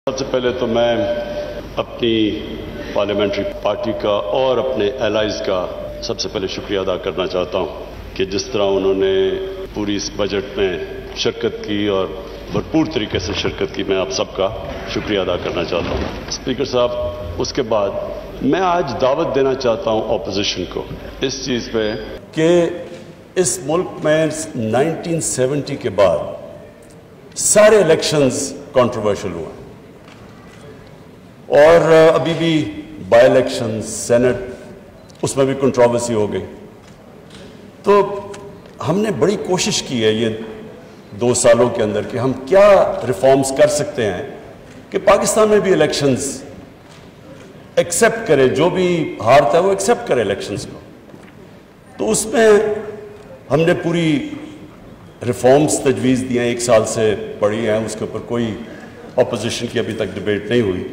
سب سے پہلے تو میں اپنی پارلیمنٹری پارٹی کا اور اپنے الائز کا سب سے پہلے شکریہ ادا کرنا چاہتا ہوں کہ جس طرح انہوں نے پوری اس بجٹ میں شرکت کی اور بھرپور طریقے سے شرکت کی، میں آپ سب کا شکریہ ادا کرنا چاہتا ہوں۔ اسپیکر صاحب، اس کے بعد میں آج دعوت دینا چاہتا ہوں اپوزیشن کو اس چیز پہ کہ اس ملک میں 1970 کے بعد سارے الیکشنز کنٹروورشل ہوئے اور ابھی بھی بائی الیکشن سینٹ اس میں بھی کنٹروورسی ہو گئی۔ تو ہم نے بڑی کوشش کی ہے یہ 2 سالوں کے اندر کہ ہم کیا ریفارمز کر سکتے ہیں کہ پاکستان میں بھی الیکشنز ایکسیپٹ کرے، جو بھی ہارتا ہے وہ ایکسیپٹ کرے الیکشنز کو۔ تو اس میں ہم نے پوری ریفارمز تجویز دی ہیں، 1 سال سے پڑھی ہیں، اس کے اوپر کوئی اپوزیشن کی ابھی تک ڈیبیٹ نہیں ہوئی۔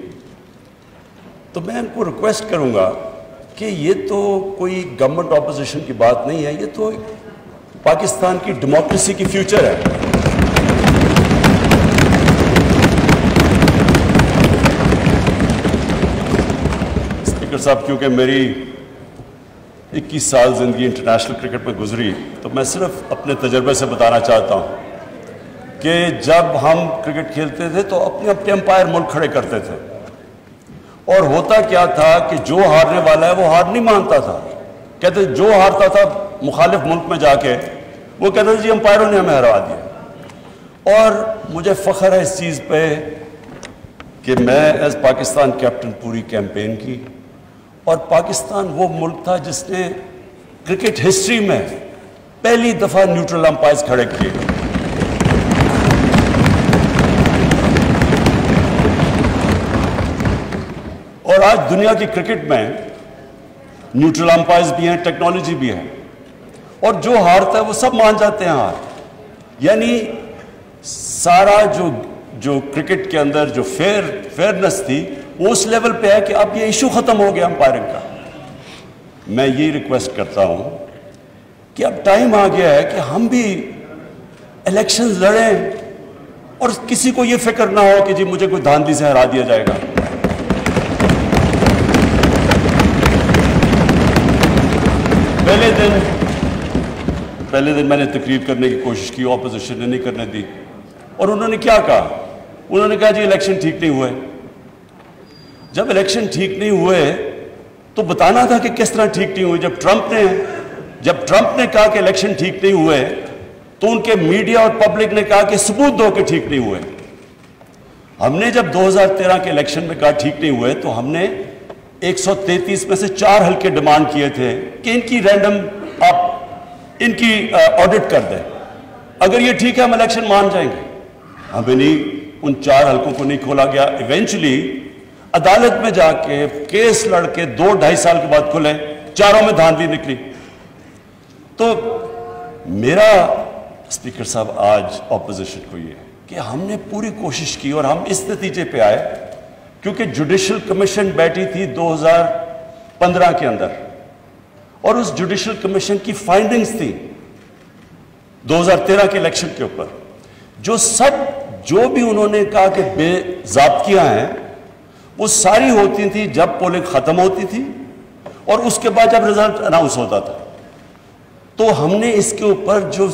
تو میں ان کو ریکویسٹ کروں گا کہ یہ تو کوئی گورنمنٹ اپوزیشن کی بات نہیں ہے، یہ تو پاکستان کی ڈیموکریسی کی فیوچر ہے۔ اسپیکر صاحب، کیونکہ میری 21 سال زندگی انٹرنیشنل کرکٹ میں گزری، تو میں صرف اپنے تجربے سے بتانا چاہتا ہوں کہ جب ہم کرکٹ کھیلتے تھے تو اپنے اپنے امپائر ملک کھڑے کرتے تھے، اور ہوتا کیا تھا کہ جو ہارنے والا ہے وہ ہار نہیں مانتا تھا، کہتے جو ہارتا تھا مخالف ملک میں جا کے وہ کہتے تھے جی امپائروں نے ہمیں ہرا دیا۔ اور مجھے فخر ہے اس چیز پہ کہ میں ایز پاکستان کیپٹن پوری کیمپین کی، اور پاکستان وہ ملک تھا جس نے کرکٹ ہسٹری میں پہلی دفعہ نیوٹرل امپائرز کھڑے کیے۔ اور آج دنیا کی کرکٹ میں نیوٹرل امپائرز بھی ہیں، ٹیکنالوجی بھی ہے، اور جو ہارتا ہے وہ سب مان جاتے ہیں ہار۔ یعنی سارا جو کرکٹ کے اندر جو فیئرنس تھی وہ اس لیول پہ ہے کہ اب یہ ایشو ختم ہو گیا امپائرنگ کا۔ میں یہ ریکویسٹ کرتا ہوں کہ اب ٹائم آ گیا ہے کہ ہم بھی الیکشنز لڑیں اور کسی کو یہ فکر نہ ہو کہ جی مجھے کوئی دھاندلی سے ہرا دیا جائے گا۔ پہلے دن میں نے تقریر کرنے کی کوشش کی، اپوزیشن نے نہیں کرنے دی، اور انہوں نے کیا کہا؟ انہوں نے کہا جی الیکشن ٹھیک نہیں ہوئے۔ جب الیکشن ٹھیک نہیں ہوئے تو بتانا تھا کہ کس طرح ٹھیک نہیں ہوئے۔ جب ٹرمپ نے کہا کہ الیکشن ٹھیک نہیں ہوئے تو ان کے میڈیا اور پبلک نے کہا کہ ثبوت دو کہ ٹھیک نہیں ہوئے۔ ہم نے جب 2013 کے الیکشن میں کہا ٹھیک نہیں ہوئے تو ہم نے 133 میں سے 4 حلقے ڈیمانڈ کیے تھے کہ ان کی رینڈم آپ ان کی آڈٹ کر دیں، اگر یہ ٹھیک ہے ہم الیکشن مان جائیں گے۔ ہمیں نہیں، ان 4 حلقوں کو نہیں کھولا گیا۔ ایونچولی عدالت میں جا کے کیس لڑ کے 2-2.5 سال کے بعد کھلے، چاروں میں دھاندلی نکلی۔ تو میرا اسپیکر صاحب آج اپوزیشن کو یہ ہے کہ ہم نے پوری کوشش کی اور ہم اس نتیجے پہ آئے کیونکہ جوڈیشل کمیشن بیٹھی تھی 2015 کے اندر، اور اس جوڈیشل کمیشن کی فائنڈنگز تھی 2013 کے الیکشن کے اوپر، جو بھی انہوں نے کہا کہ بے ضابطگیاں ہیں وہ ساری ہوتی تھی جب پولنگ ختم ہوتی تھی اور اس کے بعد جب رزلٹ اناؤنس ہوتا تھا۔ تو ہم نے اس کے اوپر جو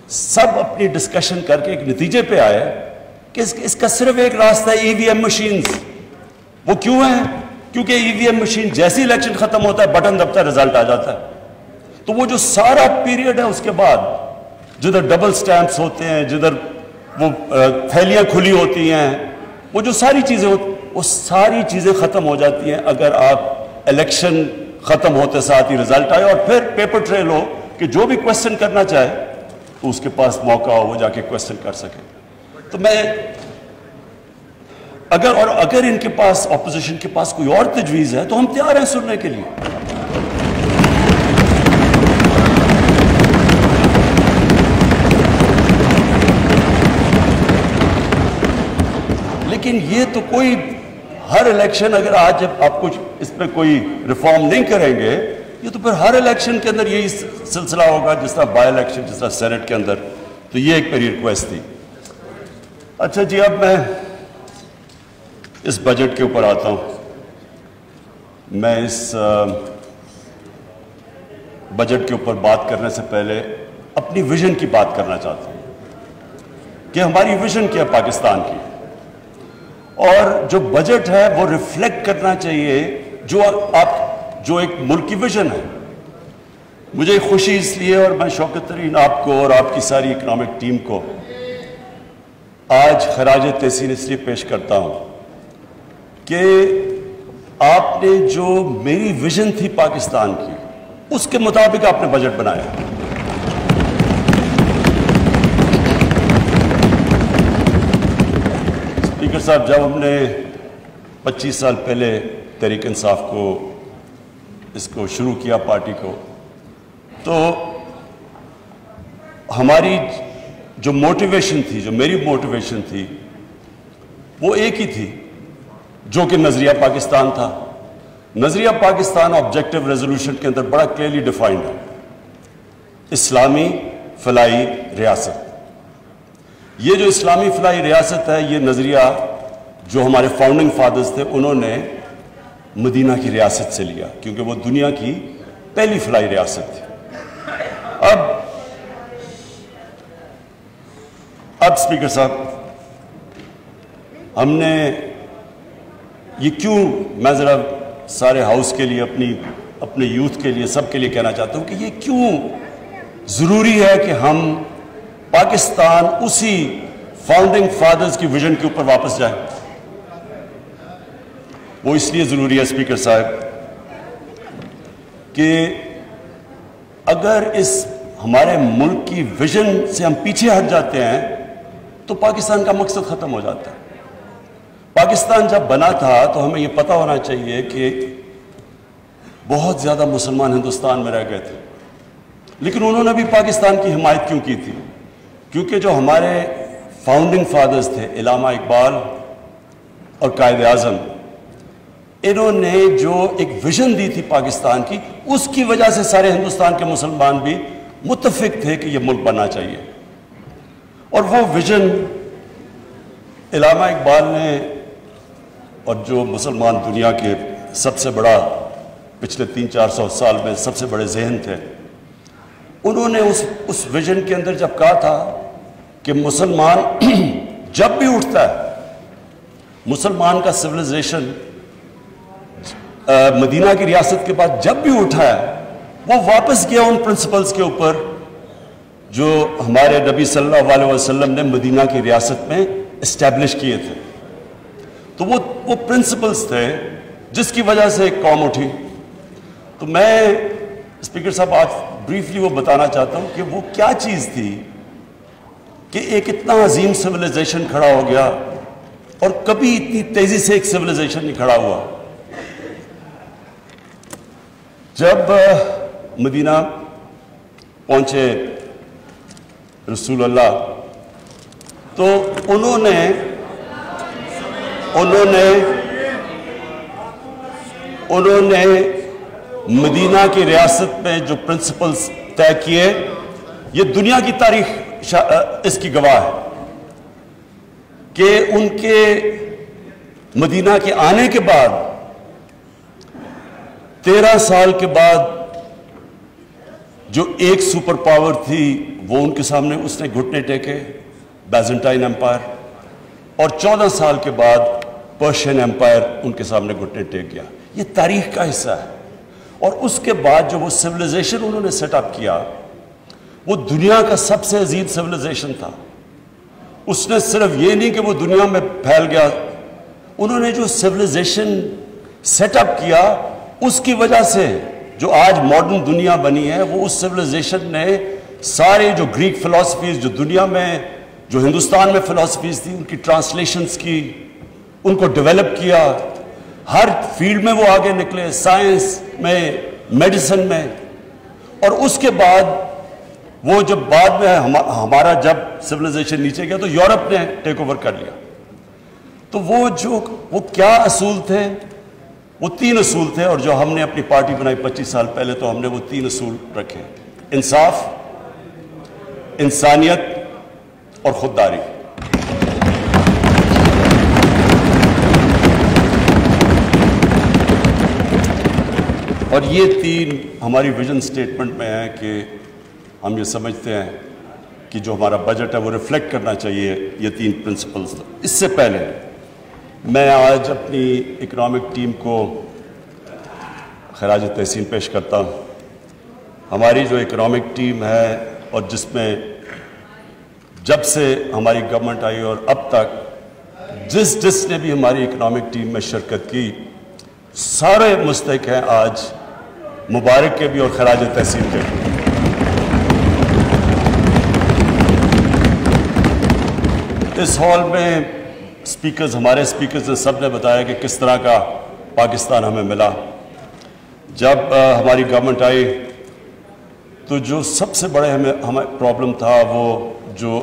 سب اپنی ڈسکشن کر کے ایک نتیجے پہ آئے کہ اس کا صرف ایک راستہ ہے، EVM مشینز۔ وہ کیوں ہیں؟ کیونکہ EVM مشین جیسی الیکشن ختم ہوتا ہے بٹن دبتا ہے، رزلٹ آ جاتا ہے۔ تو وہ جو سارا پیریڈ ہے اس کے بعد جدھر ڈبل سٹیمپس ہوتے ہیں، جدھر وہ تھیلیاں کھلی ہوتی ہیں، وہ جو ساری چیزیں ہوتی ہیں وہ ساری چیزیں ختم ہو جاتی ہیں اگر آپ الیکشن ختم ہوتے ساتھ ہی رزلٹ آئے، اور پھر پیپر ٹریل ہو کہ جو بھی کویسچن کرنا چاہے تو اس کے پاس موقع ہو وہ جا کے کویسچن کر سکے۔ تو میں اگر ان کے پاس اپوزیشن کے پاس کوئی اور تجویز ہے تو ہم تیار ہیں سننے کے لیے۔ لیکن یہ تو کوئی ہر الیکشن، اگر آج آپ کچھ اس پہ کوئی ریفارم نہیں کریں گے یہ تو پھر ہر الیکشن کے اندر یہی سلسلہ ہوگا، جس طرح بائی الیکشن، جس طرح سینٹ کے اندر۔ تو یہ ایک میری ریکویسٹ تھی۔ اچھا جی، اب میں اس بجٹ کے اوپر آتا ہوں. میں اس بجٹ کے اوپر بات کرنے سے پہلے اپنی ویژن کی بات کرنا چاہتا ہوں کہ ہماری ویژن کیا ہے پاکستان کی, اور جو بجٹ ہے وہ ریفلیکٹ کرنا چاہیے جو ایک ملک کی ویژن ہے. مجھے خوشی اس لیے, اور میں شوکت ترین آپ کو اور آپ کی ساری اکنامک ٹیم کو آج خراج تحسین اس لیے پیش کرتا ہوں کہ آپ نے جو میری ویژن تھی پاکستان کی, اس کے مطابق آپ نے بجٹ بنایا. اسپیکر صاحب, جب ہم نے 25 سال پہلے تحریک انصاف اس کو شروع کیا پارٹی کو, تو ہماری جو موٹیویشن تھی, جو میری موٹیویشن تھی, وہ ایک ہی تھی جو کہ نظریہ پاکستان تھا. نظریہ پاکستان آبجیکٹو ریزولوشن کے اندر بڑا کلیئرلی ڈیفائنڈ ہے, اسلامی فلاحی ریاست. یہ جو اسلامی فلاحی ریاست ہے, یہ نظریہ جو ہمارے فاؤنڈنگ فادرز تھے انہوں نے مدینہ کی ریاست سے لیا, کیونکہ وہ دنیا کی پہلی فلاحی ریاست تھی. اب اسپیکر صاحب, ہم نے یہ کیوں, میں ذرا سارے ہاؤس کے لیے, اپنے یوتھ کے لیے, سب کے لیے کہنا چاہتا ہوں کہ یہ کیوں ضروری ہے کہ ہم پاکستان اسی فاؤنڈنگ فادرز کی ویژن کے اوپر واپس جائیں. وہ اس لیے ضروری ہے اسپیکر صاحب کہ اگر اس ہمارے ملک کی ویژن سے ہم پیچھے ہٹ جاتے ہیں تو پاکستان کا مقصد ختم ہو جاتا ہے. پاکستان جب بنا تھا تو ہمیں یہ پتہ ہونا چاہیے کہ بہت زیادہ مسلمان ہندوستان میں رہ گئے تھے, لیکن انہوں نے بھی پاکستان کی حمایت کیوں کی تھی؟ کیونکہ جو ہمارے فاؤنڈنگ فادرز تھے, علامہ اقبال اور قائد اعظم, انہوں نے جو ایک ویژن دی تھی پاکستان کی, اس کی وجہ سے سارے ہندوستان کے مسلمان بھی متفق تھے کہ یہ ملک بننا چاہیے. اور وہ ویژن علامہ اقبال نے, اور جو مسلمان دنیا کے سب سے بڑا پچھلے 300-400 سال میں سب سے بڑے ذہن تھے, انہوں نے اس ویژن کے اندر جب کہا تھا کہ مسلمان جب بھی اٹھتا ہے, مسلمان کا سویلائزیشن مدینہ کی ریاست کے بعد جب بھی اٹھا ہے, وہ واپس گیا ان پرنسپلز کے اوپر جو ہمارے نبی صلی اللہ علیہ وسلم نے مدینہ کی ریاست میں اسٹیبلش کیے تھے. تو وہ پرنسپلز تھے جس کی وجہ سے ایک قوم اٹھی. تو میں اسپیکر صاحب آج بریفلی وہ بتانا چاہتا ہوں کہ وہ کیا چیز تھی کہ ایک اتنا عظیم سویلائزیشن کھڑا ہو گیا, اور کبھی اتنی تیزی سے ایک سویلائزیشن نہیں کھڑا ہوا. جب مدینہ پہنچے رسول اللہ, تو انہوں نے مدینہ کی ریاست میں جو پرنسپلز طے کیے, یہ دنیا کی تاریخ اس کی گواہ ہے کہ ان کے مدینہ کے آنے کے بعد 13 سال کے بعد جو ایک سپر پاور تھی وہ ان کے سامنے اس نے گھٹنے ٹیکے, بیزنٹائن ایمپائر, اور 14 سال کے بعد پرشین ایمپائر ان کے سامنے گھٹنے ٹیک گیا. یہ تاریخ کا حصہ ہے. اور اس کے بعد جو وہ سویلائزیشن انہوں نے سیٹ اپ کیا, وہ دنیا کا سب سے عظیم سویلائزیشن تھا. اس نے صرف یہ نہیں کہ وہ دنیا میں پھیل گیا, انہوں نے جو سویلائزیشن سیٹ اپ کیا, اس کی وجہ سے جو آج ماڈرن دنیا بنی ہے, وہ اس سویلائزیشن نے سارے جو گریک فلسفیز جو دنیا میں, جو ہندوستان میں فلسفیز تھی, ان کی ٹرانسلیشنز کی, ان کو ڈیولپ کیا. ہر فیلڈ میں وہ آگے نکلے, سائنس میں, میڈیسن میں. اور اس کے بعد وہ جب بعد میں ہمارا جب سویلائزیشن نیچے گیا تو یورپ نے ٹیک اوور کر لیا. تو وہ کیا اصول تھے؟ وہ 3 اصول تھے, اور جو ہم نے اپنی پارٹی بنائی 25 سال پہلے تو ہم نے وہ 3 اصول رکھے: انصاف, انسانیت اور خودداری. اور یہ تین ہماری ویژن سٹیٹمنٹ میں ہیں کہ ہم یہ سمجھتے ہیں کہ جو ہمارا بجٹ ہے وہ ریفلیکٹ کرنا چاہیے یہ تین پرنسپلز. اس سے پہلے میں آج اپنی اکنامک ٹیم کو خراج تحسین پیش کرتا ہوں. ہماری جو اکنامک ٹیم ہے اور جس میں جب سے ہماری گورنمنٹ آئی اور اب تک جس نے بھی ہماری اکنامک ٹیم میں شرکت کی سارے مستحق ہیں آج مبارک کے بھی اور خراج تحسین کے بھی. اس ہال میں ہمارے اسپیکرز نے سب نے بتایا کہ کس طرح کا پاکستان ہمیں ملا. جب ہماری گورنمنٹ آئی تو جو سب سے بڑے ہمیں پرابلم تھا وہ جو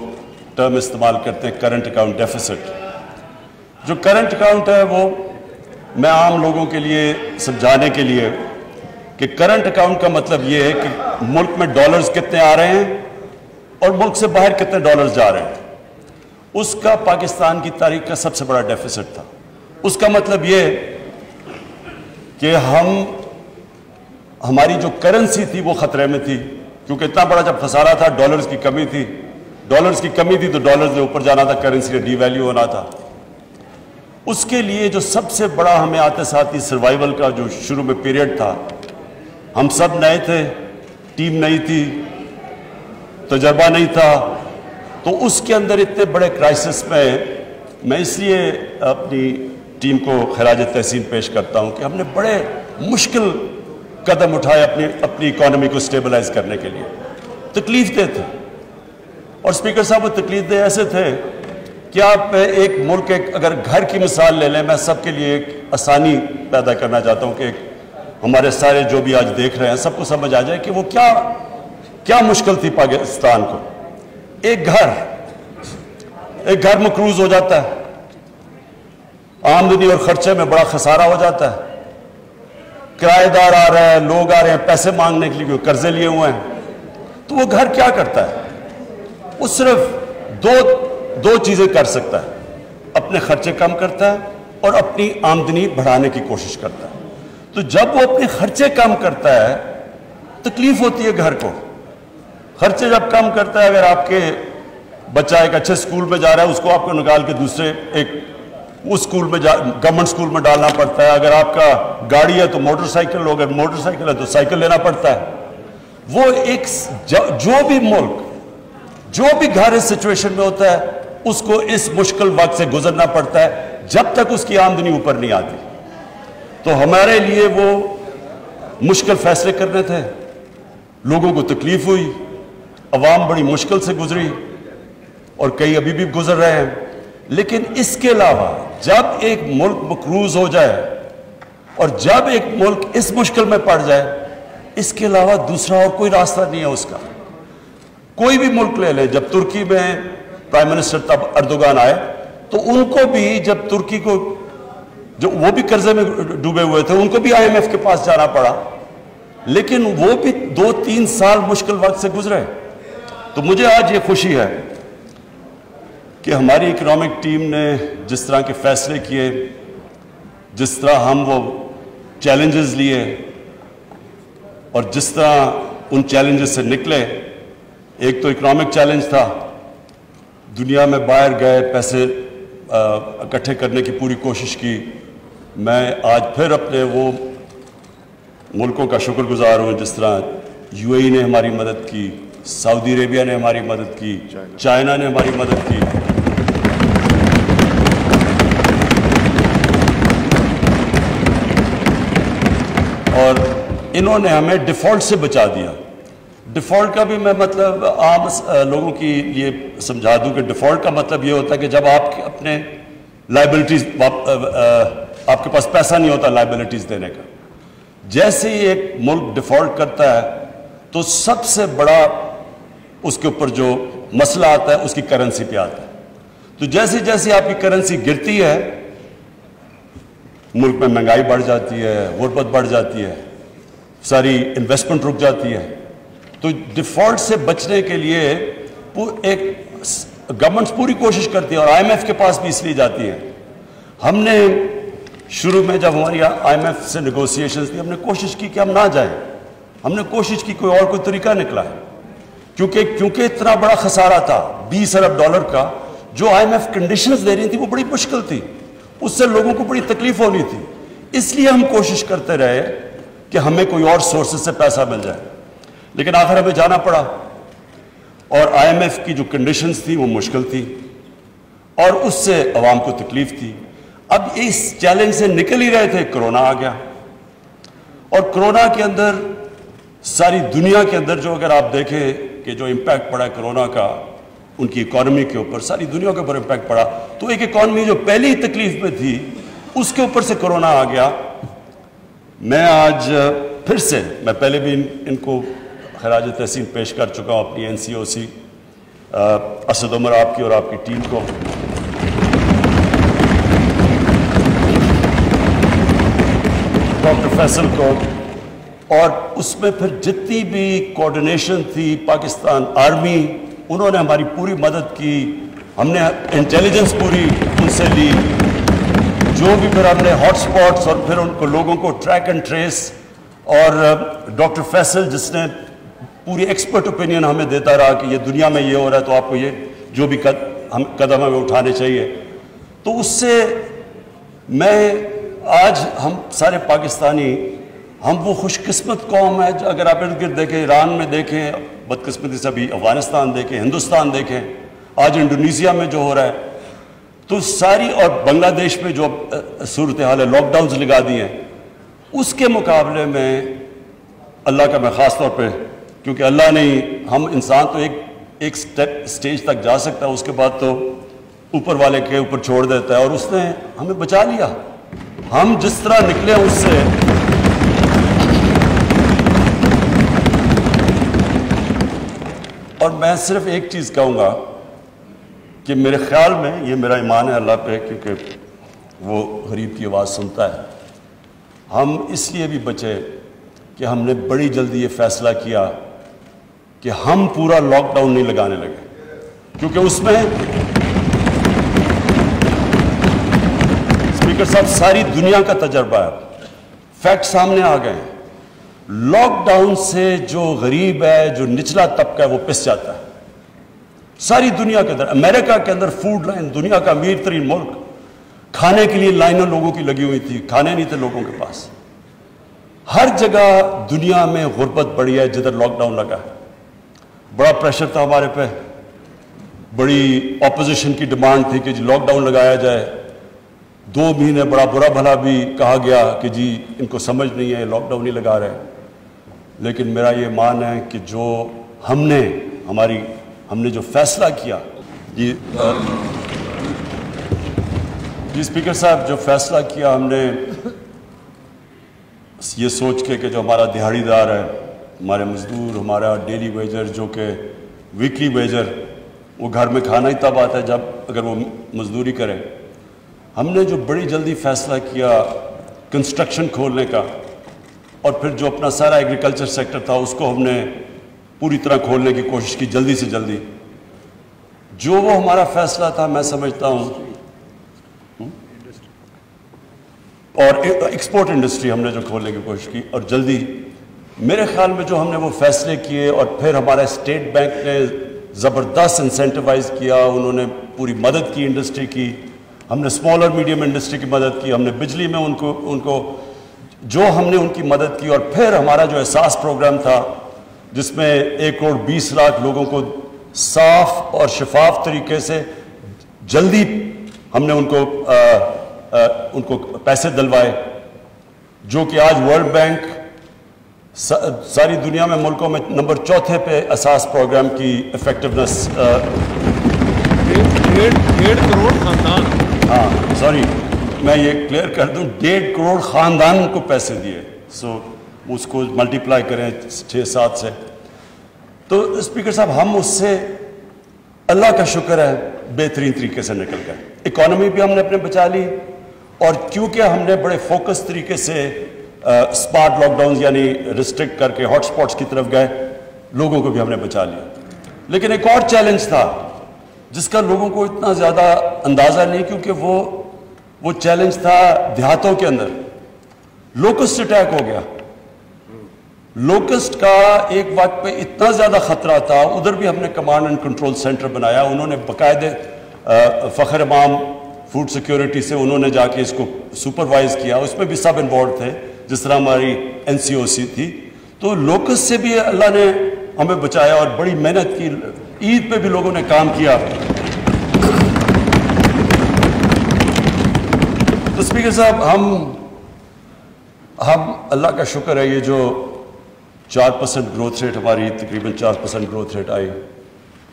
ٹرم استعمال کرتے ہیں کرنٹ اکاؤنٹ ڈیفیسٹ. جو کرنٹ اکاؤنٹ ہے وہ میں عام لوگوں کے لیے سمجھانے کے لیے کہ کرنٹ اکاؤنٹ کا مطلب یہ ہے کہ ملک میں ڈالرز کتنے آ رہے ہیں اور ملک سے باہر کتنے ڈالرز جا رہے ہیں. اس کا پاکستان کی تاریخ کا سب سے بڑا ڈیفیسٹ تھا. اس کا مطلب یہ کہ ہماری جو کرنسی تھی وہ خطرے میں تھی کیونکہ اتنا بڑا جب خسارہ تھا ڈالرز کی کمی تھی. ڈالرز کی کمی تھی تو ڈالرز نے اوپر جانا تھا, کرنسی نے ڈی ویلیو ہونا تھا. اس کے لیے جو سب سے بڑا ہمیں آتے ساتھ ہی سروائیول کا جو شروع میں پیریڈ تھا, ہم سب نئے تھے, ٹیم نئی تھی, تجربہ نہیں تھا, تو اس کے اندر اتنے بڑے کرائسس میں اس لیے اپنی ٹیم کو خراج تحسین پیش کرتا ہوں کہ ہم نے بڑے مشکل قدم اٹھائے اپنی اکانومی کو سٹیبلائز کرنے کے لیے. تکلیف دہ تھے اور اسپیکر صاحب وہ تکلیف دہ ایسے تھے کہ آپ ایک ملک اگر گھر کی مثال لے لیں, میں سب کے لیے ایک آسانی پیدا کرنا چاہتا ہوں کہ ہمارے سارے جو بھی آج دیکھ رہے ہیں سب کو سمجھ آ جائے کہ وہ کیا مشکل تھی پاکستان کو. ایک گھر مقروض ہو جاتا ہے, آمدنی اور خرچے میں بڑا خسارہ ہو جاتا ہے, کرایہ دار آ رہے ہیں, لوگ آ رہے ہیں پیسے مانگنے کے لیے, قرضے لیے ہوئے ہیں, تو وہ گھر کیا کرتا ہے؟ وہ صرف دو چیزیں کر سکتا ہے, اپنے خرچے کم کرتا ہے اور اپنی آمدنی بڑھانے کی کوشش کرتا ہے. تو جب وہ اپنے خرچے کم کرتا ہے تکلیف ہوتی ہے گھر کو. خرچے جب کم کرتا ہے, اگر آپ کے بچہ ایک اچھے سکول میں جا رہا ہے اس کو آپ کو نکال کے دوسرے اس سکول میں گورنمنٹ سکول میں ڈالنا پڑتا ہے. اگر آپ کا گاڑی ہے تو موٹر سائیکل, اگر موٹر سائیکل ہے تو سائیکل لینا پڑتا ہے. وہ ایک جو بھی گھر اس سچویشن میں ہوتا ہے اس کو اس مشکل وقت سے گزرنا پڑتا ہے جب تک اس کی آمدنی اوپر نہیں آتی. تو ہمارے لیے وہ مشکل فیصلے کرنے تھے, لوگوں کو تکلیف ہوئی, عوام بڑی مشکل سے گزری اور کئی ابھی بھی گزر رہے ہیں. لیکن اس کے علاوہ جب ایک ملک مقروض ہو جائے اور جب ایک ملک اس مشکل میں پڑ جائے, اس کے علاوہ دوسرا اور کوئی راستہ نہیں ہے اس کا. کوئی بھی ملک لے لیں, جب ترکی میں پرائم منسٹر تب اردوغان آئے تو ان کو بھی جب ترکی کو جو وہ بھی قرضے میں ڈوبے ہوئے تھے ان کو بھی IMF کے پاس جانا پڑا, لیکن وہ بھی 2-3 سال مشکل وقت سے گزرے. تو مجھے آج یہ خوشی ہے کہ ہماری اکنامک ٹیم نے جس طرح کے فیصلے کیے, جس طرح ہم وہ چیلنجز لیے اور جس طرح ان چیلنجز سے نکلے. ایک تو اکنامک چیلنج تھا, دنیا میں باہر گئے, پیسے اکٹھے کرنے کی پوری کوشش کی. میں آج پھر اپنے وہ ملکوں کا شکر گزار ہوں جس طرح UAE نے ہماری مدد کی, سعودی عربیہ نے ہماری مدد کی, چائنا نے ہماری مدد کی. اور انہوں نے ہمیں ڈیفالٹ سے بچا دیا. ڈیفالٹ کا بھی میں مطلب عام لوگوں کی یہ سمجھا دوں کہ ڈیفالٹ کا مطلب یہ ہوتا ہے کہ جب آپ اپنے لائبلٹیز آپ کے پاس پیسہ نہیں ہوتا لائبلٹیز دینے کا. جیسے ہی ایک ملک ڈیفالٹ کرتا ہے تو سب سے بڑا اس کے اوپر جو مسئلہ آتا ہے اس کی کرنسی پہ آتا ہے. تو جیسے جیسے آپ کی کرنسی گرتی ہے ملک میں مہنگائی بڑھ جاتی ہے, غربت بڑھ جاتی ہے, ساری انویسٹمنٹ رک جاتی ہے. تو ڈیفالٹ سے بچنے کے لیے ایک گورنمنٹس پوری کوشش کرتی ہے اور IMF کے پاس بھی اس لیے جاتی ہے. ہم نے شروع میں جب ہماری IMF سے نیگوسیشنز تھی، ہم نے کوشش کی کہ ہم نہ جائیں، ہم نے کوشش کی کوئی اور کوئی طریقہ نکلا ہے، کیونکہ اتنا بڑا خسارہ تھا $20 ارب کا، جو IMF کنڈیشنز دے رہی تھی وہ بڑی مشکل تھی، اس سے لوگوں کو بڑی تکلیف ہونی تھی، اس لیے ہم کوشش کرتے رہے کہ ہمیں کوئی اور سورسز سے پیسہ مل جائے، لیکن آخر ہمیں جانا پڑا، اور IMF کی جو کنڈیشنز تھی وہ مشکل تھی، اور اس سے عوام کو تکلیف تھی۔ اب اس چیلنج سے نکل ہی رہے تھے، کرونا آ گیا، اور کرونا کے اندر ساری دنیا کے اندر جو اگر آپ دیکھیں کہ جو امپیکٹ پڑا ہے کرونا کا ان کی اکانومی کے اوپر، ساری دنیا کے اوپر امپیکٹ پڑا، تو ایک اکانومی جو پہلی تکلیف میں تھی اس کے اوپر سے کرونا آ گیا۔ میں آج پھر سے، میں پہلے بھی ان کو خراج تحسین پیش کر چکا ہوں، اپنی NCOC اسد عمر آپ کی اور آپ کی ٹیم کو، ڈاکٹر فیصل کو، اور اس میں پھر جتنی بھی کوارڈینیشن تھی پاکستان آرمی، انہوں نے ہماری پوری مدد کی، ہم نے انٹیلیجنس پوری ان سے لی، جو بھی پھر ہم نے ہاٹ سپاٹس اور پھر ان کو لوگوں کو ٹریک اینڈ ٹریس، اور ڈاکٹر فیصل جس نے پوری ایکسپرٹ اوپینین ہمیں دیتا رہا کہ یہ دنیا میں یہ ہو رہا ہے تو آپ کو یہ جو بھی قدم ہمیں اٹھانے چاہیے، تو اس سے میں آج ہم سارے پاکستانی، ہم وہ خوش قسمت قوم ہے، اگر آپ ارد گرد دیکھیں، ایران میں دیکھیں، بدقسمتی سے ابھی افغانستان دیکھیں، ہندوستان دیکھیں، آج انڈونیزیا میں جو ہو رہا ہے، تو ساری، اور بنگلہ دیش میں جو صورتحال ہے، لاک ڈاؤنز لگا دی ہیں، اس کے مقابلے میں اللہ کا میں خاص طور پہ، کیونکہ اللہ نے، ہم انسان تو ایک سٹیج تک جا سکتا ہے، اس کے بعد تو اوپر والے کے اوپر چھوڑ دیتا ہے، اور اس نے ہمیں بچا لیا، ہم جس طرح نکلے اس سے، اور میں صرف ایک چیز کہوں گا کہ میرے خیال میں، یہ میرا ایمان ہے اللہ پہ، کیونکہ وہ غریب کی آواز سنتا ہے، ہم اس لیے بھی بچے کہ ہم نے بڑی جلدی یہ فیصلہ کیا کہ ہم پورا لاک ڈاؤن نہیں لگانے لگے، کیونکہ اس میں اسپیکر صاحب ساری دنیا کا تجربہ ہے، فیکٹ سامنے آ گئے ہیں، لاک ڈاؤن سے جو غریب ہے، جو نچلا طبقہ ہے، وہ پس جاتا ہے۔ ساری دنیا کے اندر، امریکہ کے اندر فوڈ لائن، دنیا کا امیر ترین ملک، کھانے کے لیے لائنیں لوگوں کی لگی ہوئی تھی، کھانے نہیں تھے لوگوں کے پاس۔ ہر جگہ دنیا میں غربت بڑھی ہے جدھر لاک ڈاؤن لگا ہے، بڑا پریشر تھا ہمارے پہ، بڑی اپوزیشن کی ڈیمانڈ تھی کہ جی لاک ڈاؤن لگایا جائے، 2 مہینے بڑا برا بھلا بھی کہا گیا کہ جی ان کو سمجھ نہیں ہے، لاک ڈاؤن نہیں لگا رہے، لیکن میرا یہ مان ہے کہ جو ہم نے جو فیصلہ کیا، جی اسپیکر صاحب، جو فیصلہ کیا ہم نے یہ سوچ کے کہ جو ہمارا دہاڑی دار ہے، ہمارے مزدور، ہمارا ڈیلی ویجر جو کہ ویکلی ویجر، وہ گھر میں کھانا ہی تب آتا ہے جب اگر وہ مزدوری کرے، ہم نے جو بڑی جلدی فیصلہ کیا کنسٹرکشن کھولنے کا، اور پھر جو اپنا سارا ایگریکلچر سیکٹر تھا اس کو ہم نے پوری طرح کھولنے کی کوشش کی جلدی سے جلدی، جو وہ ہمارا فیصلہ تھا، میں سمجھتا ہوں، اور ایکسپورٹ انڈسٹری ہم نے جو کھولنے کی کوشش کی اور جلدی، میرے خیال میں جو ہم نے وہ فیصلے کیے، اور پھر ہمارا اسٹیٹ بینک نے زبردست انسینٹیوائز کیا، انہوں نے پوری مدد کی انڈسٹری کی، ہم نے اسمال اور میڈیم انڈسٹری کی مدد کی، ہم نے بجلی میں ان کو جو ہم نے ان کی مدد کی، اور پھر ہمارا جو احساس پروگرام تھا جس میں 1,20,00,000 لوگوں کو صاف اور شفاف طریقے سے جلدی ہم نے ان کو پیسے دلوائے، جو کہ آج ورلڈ بینک ساری دنیا میں ملکوں میں نمبر 4 پہ احساس پروگرام کی افیکٹونیس، 1.5 کروڑ خاندان، ہاں سوری میں یہ کلیئر کر دوں، 1.5 کروڑ خاندان کو پیسے دیے، سو اس کو ملٹیپلائی کریں 6-7 سے، تو اسپیکر صاحب ہم اس سے اللہ کا شکر ہے بہترین طریقے سے نکل گئے، اکانومی بھی ہم نے اپنے بچا لی، اور کیونکہ ہم نے بڑے فوکس طریقے سے اسپاٹ لاک ڈاؤنز یعنی ریسٹرکٹ کر کے ہاٹ سپاٹس کی طرف گئے، لوگوں کو بھی ہم نے بچا لیا، لیکن ایک اور چیلنج تھا جس کا لوگوں کو اتنا زیادہ اندازہ نہیں، کیونکہ وہ چیلنج تھا دیہاتوں کے اندر. لوکسٹ اٹیک ہو گیا. لوکسٹ کا ایک وقت پہ اتنا زیادہ خطرہ تھا, ادھر بھی ہم نے کمانڈ اینڈ کنٹرول سینٹر بنایا. انہوں نے باقاعدہ فخر امام فوڈ سیکیورٹی سے انہوں نے جا کے اس کو سپروائز کیا. اس میں بھی سب انوالوڈ تھے, جس طرح ہماری NCOC تھی. تو لوکسٹ سے بھی اللہ نے ہمیں بچایا اور بڑی محنت کی. عید پہ بھی لوگوں نے کام کیا. تو اسپیکر صاحب, ہم اللہ کا شکر ہے, یہ جو 4% گروتھ ریٹ ہماری تقریباً 4% گروتھ ریٹ آئی,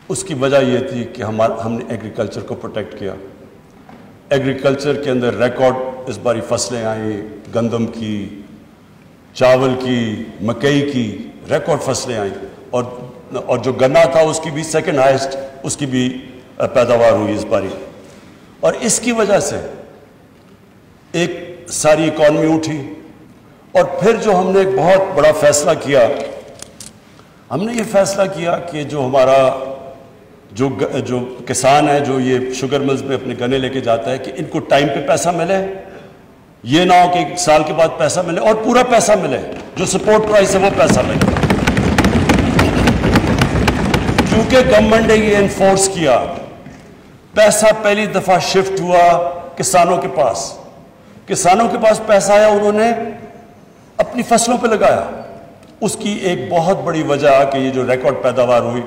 اس کی وجہ یہ تھی کہ ہم نے ایگریکلچر کو پروٹیکٹ کیا. ایگریکلچر کے اندر ریکارڈ اس باری فصلیں آئیں, گندم کی, چاول کی, مکئی کی ریکارڈ فصلیں آئیں. اور جو گنا تھا اس کی بھی سیکنڈ ہائیسٹ اس کی بھی پیداوار ہوئی اس باری. اور اس کی وجہ سے ایک ساری اکانومی اٹھی. اور پھر جو ہم نے ایک بہت بڑا فیصلہ کیا, ہم نے یہ فیصلہ کیا کہ جو ہمارا جو کسان ہے, جو یہ شوگر ملز میں اپنے گنے لے کے جاتا ہے, کہ ان کو ٹائم پہ پیسہ ملے. یہ نہ ہو کہ ایک سال کے بعد پیسہ ملے اور پورا پیسہ ملے, جو سپورٹ پرائس ہے وہ پیسہ ملے. کیونکہ گورنمنٹ نے یہ انفورس کیا, پیسہ پہلی دفعہ شفٹ ہوا کسانوں کے پاس. کسانوں کے پاس پیسہ آیا, انہوں نے اپنی فصلوں پہ لگایا. اس کی ایک بہت بڑی وجہ کہ یہ جو ریکارڈ پیداوار ہوئی,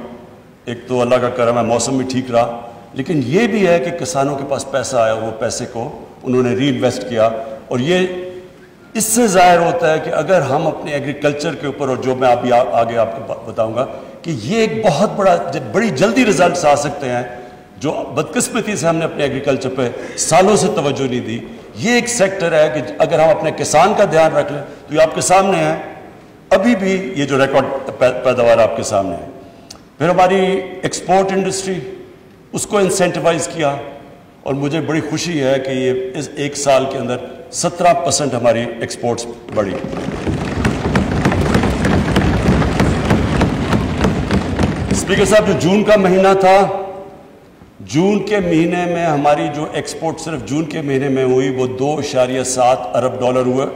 ایک تو اللہ کا کرم ہے, موسم بھی ٹھیک رہا, لیکن یہ بھی ہے کہ کسانوں کے پاس پیسہ آیا, وہ پیسے کو انہوں نے ری انویسٹ کیا. اور یہ اس سے ظاہر ہوتا ہے کہ اگر ہم اپنے ایگریکلچر کے اوپر, اور جو میں ابھی آگے آپ کو بتاؤں گا, کہ یہ ایک بہت بڑی جلدی ریزلٹس آ سکتے ہیں. جو بدقسمتی سے ہم نے اپنے ایگریکلچر پہ سالوں سے توجہ نہیں دی. یہ ایک سیکٹر ہے کہ اگر ہم اپنے کسان کا دھیان رکھ لیں تو یہ آپ کے سامنے ہے. ابھی بھی یہ جو ریکارڈ پیداوار آپ کے سامنے ہے. پھر ہماری ایکسپورٹ انڈسٹری, اس کو انسینٹیوائز کیا. اور مجھے بڑی خوشی ہے کہ یہ اس ایک سال کے اندر 17% ہماری ایکسپورٹس بڑھی. اسپیکر صاحب, جو جون کا مہینہ تھا, جون کے مہینے میں ہماری جو ایکسپورٹ صرف جون کے مہینے میں ہوئی وہ $2.7 ارب ہوئے,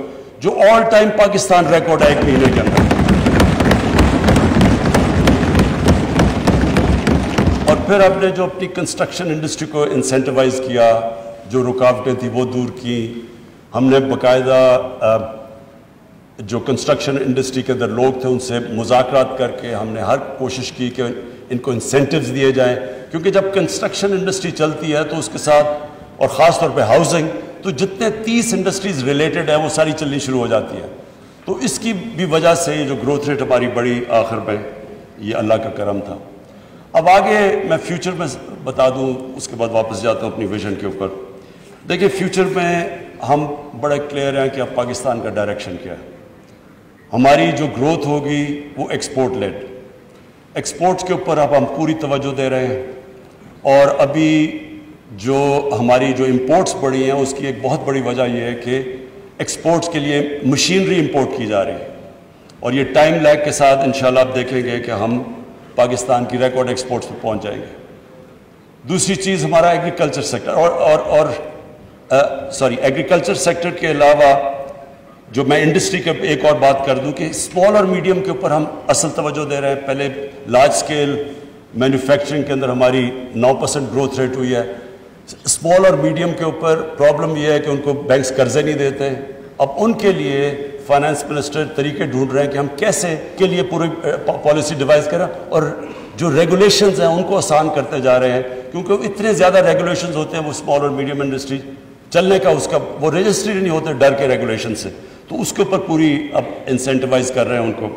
جو آل ٹائم پاکستان ریکارڈ ہے ایک مہینے کے اندر. اور پھر ہم نے جو اپنی کنسٹرکشن انڈسٹری کو انسینٹیوائز کیا, جو رکاوٹیں تھیں وہ دور کی. ہم نے باقاعدہ جو کنسٹرکشن انڈسٹری کے اندر لوگ تھے ان سے مذاکرات کر کے ہم نے ہر کوشش کی کہ ان کو انسینٹیوز دیے جائیں. کیونکہ جب کنسٹرکشن انڈسٹری چلتی ہے تو اس کے ساتھ, اور خاص طور پہ ہاؤسنگ, تو جتنے 30 انڈسٹریز ریلیٹڈ ہیں وہ ساری چلنی شروع ہو جاتی ہیں. تو اس کی بھی وجہ سے یہ جو گروتھ ریٹ ہماری بڑی آخر میں, یہ اللہ کا کرم تھا. اب آگے میں فیوچر میں بتا دوں, اس کے بعد واپس جاتا ہوں اپنی ویژن کے اوپر. دیکھیں فیوچر میں ہم بڑے کلیئر ہیں کہ اب پاکستان کا ڈائریکشن کیا ہے. ہماری جو گروتھ ہوگی وہ ایکسپورٹ لیڈ. ایکسپورٹس کے اوپر اب ہم پوری توجہ دے رہے ہیں. اور ابھی جو ہماری جو امپورٹس بڑھی ہیں اس کی ایک بہت بڑی وجہ یہ ہے کہ ایکسپورٹس کے لیے مشینری امپورٹ کی جا رہی ہے. اور یہ ٹائم لیگ کے ساتھ انشاءاللہ آپ دیکھیں گے کہ ہم پاکستان کی ریکارڈ ایکسپورٹس پہ پہنچ جائیں گے. دوسری چیز ہمارا ایگریکلچر سیکٹر, ایگریکلچر سیکٹر کے علاوہ جو میں انڈسٹری کے ایک اور بات کر دوں کہ اسمال اور میڈیم کے اوپر ہم اصل توجہ دے رہے ہیں. پہلے لارج اسکیل مینوفیکچرنگ کے اندر ہماری 9% گروتھ ریٹ ہوئی ہے. اسمال اور میڈیم کے اوپر پرابلم یہ ہے کہ ان کو بینکس قرضے نہیں دیتے. اب ان کے لیے فائنانس منسٹر طریقے ڈھونڈ رہے ہیں کہ ہم کیسے کے لیے پوری پالیسی ڈیوائز کریں, اور جو ریگولیشنز ہیں ان کو آسان کرتے جا رہے ہیں. کیونکہ اتنے زیادہ ریگولیشنز ہوتے ہیں وہ اسمال اور میڈیم انڈسٹری چلنے کا, اس کا وہ رجسٹری نہیں ہوتے ڈر کے ریگولیشن سے. تو اس کے اوپر پوری اب انسینٹیوائز کر رہے ہیں ان کو.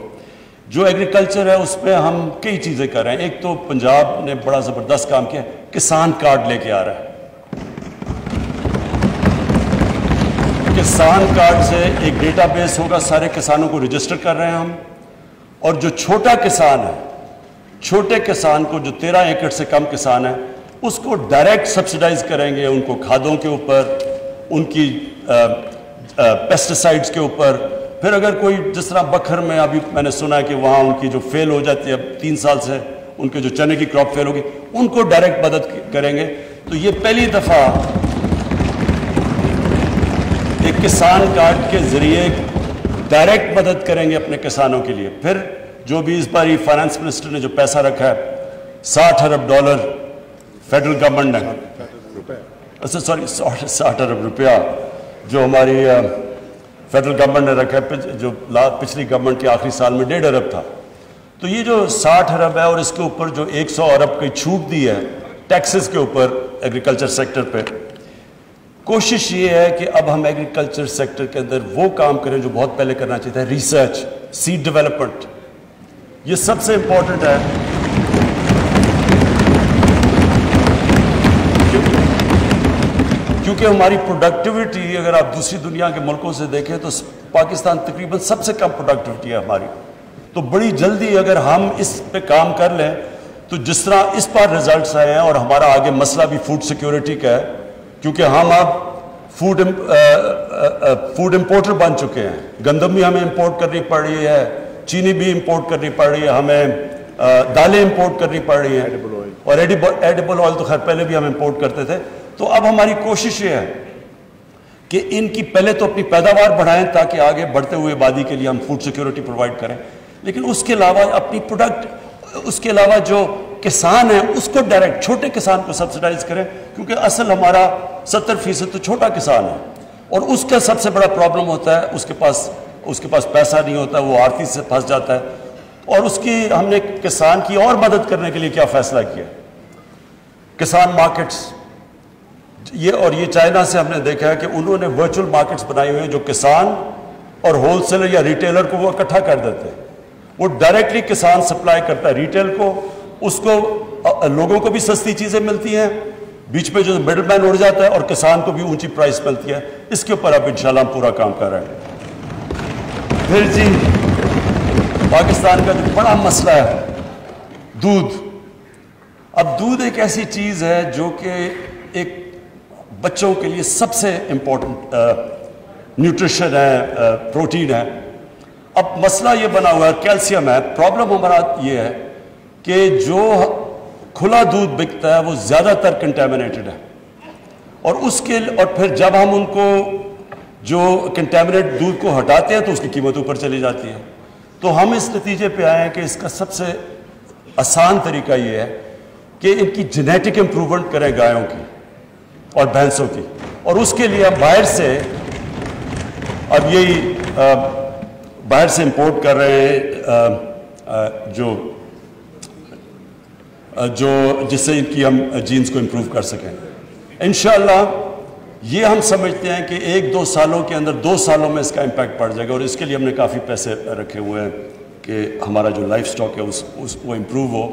جو ایگریکلچر ہے اس پہ ہم کئی چیزیں کر رہے ہیں. ایک تو پنجاب نے بڑا زبردست کام کیا, کسان کارڈ لے کے آ رہا ہے. کسان کارڈ سے ایک ڈیٹا بیس ہوگا, سارے کسانوں کو رجسٹر کر رہے ہیں ہم. اور جو چھوٹا کسان ہے, چھوٹے کسان کو جو 13 ایکڑ سے کم کسان ہے, اس کو ڈائریکٹ سبسیڈائز کریں گے, ان کو کھادوں کے اوپر, ان کی پیسٹیسائڈز کے اوپر. پھر اگر کوئی جس طرح بکھر میں ابھی میں نے سنا ہے کہ وہاں ان کی جو فیل ہو جاتی ہے, اب 3 سال سے ان کے جو چنے کی کراپ فیل ہوگی, ان کو ڈائریکٹ مدد کریں گے. تو یہ پہلی دفعہ ایک کسان کارڈ کے ذریعے ڈائریکٹ مدد کریں گے اپنے کسانوں کے لیے. پھر جو بھی اس بار فائنانس منسٹر نے جو پیسہ رکھا ہے $60 ارب فیڈرل گورنمنٹ نے, سوری 60 ارب روپیہ جو ہماری فیڈرل گورنمنٹ نے رکھا ہے, جو پچھلی گورنمنٹ کے آخری سال میں 1.5 ارب تھا. تو یہ جو 60 ارب ہے اور اس کے اوپر جو 100 ارب کی چھوٹ دی ہے ٹیکسز کے اوپر ایگریکلچر سیکٹر پہ, کوشش یہ ہے کہ اب ہم ایگریکلچر سیکٹر کے اندر وہ کام کریں جو بہت پہلے کرنا چاہتے ہیں, ریسرچ, سیڈ ڈیولپمنٹ. یہ سب سے امپورٹنٹ ہے کیونکہ ہماری پروڈکٹیوٹی اگر آپ دوسری دنیا کے ملکوں سے دیکھیں تو پاکستان تقریباً سب سے کم پروڈکٹیوٹی ہے ہماری. تو بڑی جلدی اگر ہم اس پہ کام کر لیں تو جس طرح اس پر رزلٹس آئے ہیں, اور ہمارا آگے مسئلہ بھی فوڈ سیکیورٹی کا ہے کیونکہ ہم اب فوڈ امپورٹر بن چکے ہیں. گندم بھی ہمیں امپورٹ کرنی پڑ رہی ہے, چینی بھی امپورٹ کرنی پڑ رہی ہے, ہمیں دالیں امپورٹ کرنی پڑ رہی ہیں, اور ایڈیبل آئل تو خیر پہلے بھی ہم امپورٹ کرتے تھے. تو اب ہماری کوشش یہ ہے کہ ان کی پہلے تو اپنی پیداوار بڑھائیں تاکہ آگے بڑھتے ہوئے آبادی کے لیے ہم فوڈ سیکیورٹی پرووائڈ کریں, لیکن اس کے علاوہ اپنی پروڈکٹ, اس کے علاوہ جو کسان ہیں اس کو ڈائریکٹ چھوٹے کسان کو سبسیڈائز کریں, کیونکہ اصل ہمارا 70% تو چھوٹا کسان ہے, اور اس کا سب سے بڑا پرابلم ہوتا ہے اس کے پاس پیسہ نہیں ہوتا, وہ آرتی سے پھنس جاتا ہے. اور اس کی ہم نے کسان کی اور مدد کرنے کے لیے کیا فیصلہ کیا, کسان مارکیٹس. یہ چائنا سے ہم نے دیکھا ہے کہ انہوں نے ورچوئل مارکیٹس بنائے ہوئے ہیں جو کسان اور ہول سیلر یا ریٹیلر کو وہ اکٹھا کر دیتے ہیں. وہ ڈائریکٹلی کسان سپلائی کرتا ہے ریٹیل کو, اس کو لوگوں کو بھی سستی چیزیں ملتی ہیں, بیچ میں جو مڈل مین اڑ جاتا ہے, اور کسان کو بھی اونچی پرائس ملتی ہے. اس کے اوپر اب انشاءاللہ ہم پورا کام کر رہے ہیں. پھر جی پاکستان کا جو بڑا مسئلہ ہے دودھ. اب دودھ ایک ایسی چیز ہے جو کہ ایک بچوں کے لیے سب سے امپورٹنٹ نیوٹریشن ہے, پروٹین ہے. اب مسئلہ یہ بنا ہوا ہے, کیلشیم ہے. پرابلم ہمارا یہ ہے کہ جو کھلا دودھ بکتا ہے وہ زیادہ تر کنٹامنیٹڈ ہے, اور پھر جب ہم ان کو جو کنٹامنیٹ دودھ کو ہٹاتے ہیں تو اس کی قیمت اوپر چلی جاتی ہے. تو ہم اس نتیجے پہ آئے ہیں کہ اس کا سب سے آسان طریقہ یہ ہے کہ ان کی جینیٹک امپرومنٹ کریں گایوں کی اور بھینسوں کی, اور اس کے لیے باہر سے اب یہی باہر سے امپورٹ کر رہے ہیں جس سے ان کی ہم جینز کو امپروو کر سکیں. انشاءاللہ یہ ہم سمجھتے ہیں کہ 1-2 سالوں کے اندر 2 سالوں میں اس کا امپیکٹ پڑ جائے گا, اور اس کے لیے ہم نے کافی پیسے رکھے ہوئے ہیں کہ ہمارا جو لائف سٹاک ہے وہ امپروو ہو.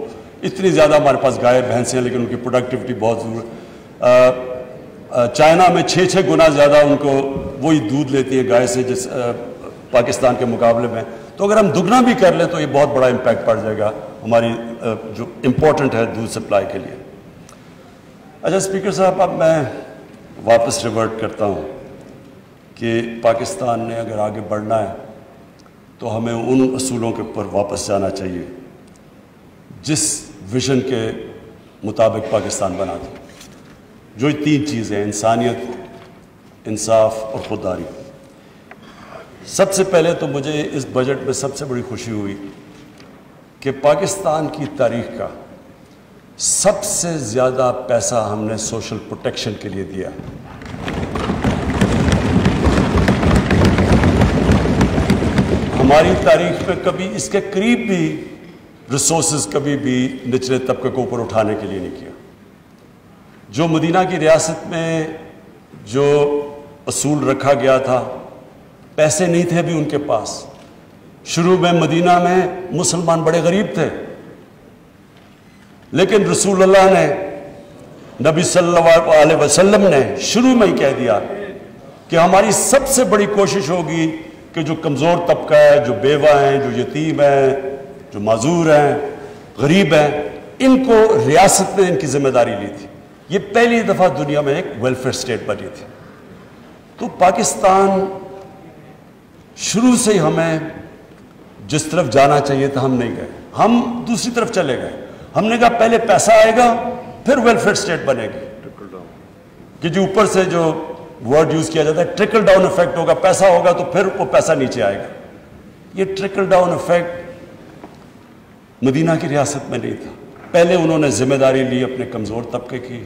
اتنی زیادہ ہمارے پاس گائے بھینسیں ہیں لیکن ان کی پروڈکٹیوٹی بہت ضرور. چائنا میں 6 گنا زیادہ ان کو وہی دودھ لیتی ہے گائے سے جس پاکستان کے مقابلے میں. تو اگر ہم دگنا بھی کر لیں تو یہ بہت بڑا امپیکٹ پڑ جائے گا ہماری جو امپورٹنٹ ہے دودھ سپلائی کے لیے. اچھا اسپیکر صاحب, اب میں واپس ریورٹ کرتا ہوں کہ پاکستان نے اگر آگے بڑھنا ہے تو ہمیں ان اصولوں کے اوپر واپس جانا چاہیے جس ویژن کے مطابق پاکستان بنا تھا. جو 3 چیزیں, انسانیت, انصاف اور خودداری. سب سے پہلے تو مجھے اس بجٹ میں سب سے بڑی خوشی ہوئی کہ پاکستان کی تاریخ کا سب سے زیادہ پیسہ ہم نے سوشل پروٹیکشن کے لیے دیا. ہماری تاریخ میں کبھی اس کے قریب بھی ریسورسز کبھی بھی نچلے طبقے کو اوپر اٹھانے کے لیے نہیں کیا. جو مدینہ کی ریاست میں جو اصول رکھا گیا تھا, پیسے نہیں تھے ابھی ان کے پاس. شروع میں مدینہ میں مسلمان بڑے غریب تھے, لیکن رسول اللہ نے, نبی صلی اللہ علیہ وسلم نے شروع میں ہی کہہ دیا کہ ہماری سب سے بڑی کوشش ہوگی کہ جو کمزور طبقہ ہے, جو بیوہ ہیں, جو یتیم ہیں, جو معذور ہیں, غریب ہیں, ان کو ریاست نے ان کی ذمہ داری لی تھی. یہ پہلی دفعہ دنیا میں ایک ویلفیئر سٹیٹ بنی تھی. تو پاکستان شروع سے ہی ہمیں جس طرف جانا چاہیے تھا ہم نہیں گئے, ہم دوسری طرف چلے گئے. ہم نے کہا پہلے پیسہ آئے گا پھر ویلفیئر سٹیٹ بنے گی, کہ جو اوپر سے جو ورڈ یوز کیا جاتا ہے ٹرکل ڈاؤن افیکٹ ہوگا، پیسہ ہوگا تو پھر وہ پیسہ نیچے آئے گا. یہ ٹرکل ڈاؤن افیکٹ مدینہ کی ریاست میں نہیں تھا. پہلے انہوں نے ذمہ داری لی اپنے کمزور طبقے کی،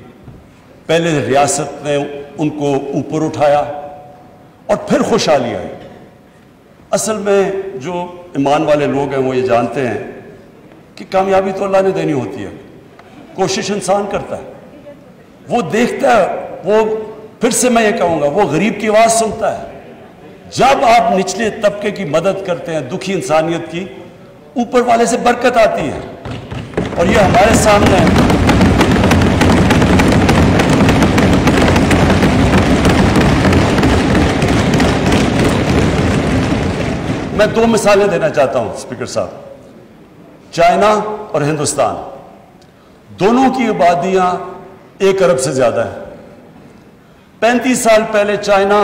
پہلے ریاست نے ان کو اوپر اٹھایا اور پھر خوشحالی آئی. اصل میں جو ایمان والے لوگ ہیں وہ یہ جانتے ہیں کہ کامیابی تو اللہ نے دینی ہوتی ہے، کوشش انسان کرتا ہے، وہ دیکھتا ہے، وہ پھر سے میں یہ کہوں گا وہ غریب کی آواز سنتا ہے. جب آپ نچلے طبقے کی مدد کرتے ہیں، دکھی انسانیت کی، اوپر والے سے برکت آتی ہے. اور یہ ہمارے سامنے ہے. میں دو مثالیں دینا چاہتا ہوں اسپیکر صاحب. چائنا اور ہندوستان دونوں کی آبادیاں 1 ارب سے زیادہ ہیں. 35 سال پہلے چائنا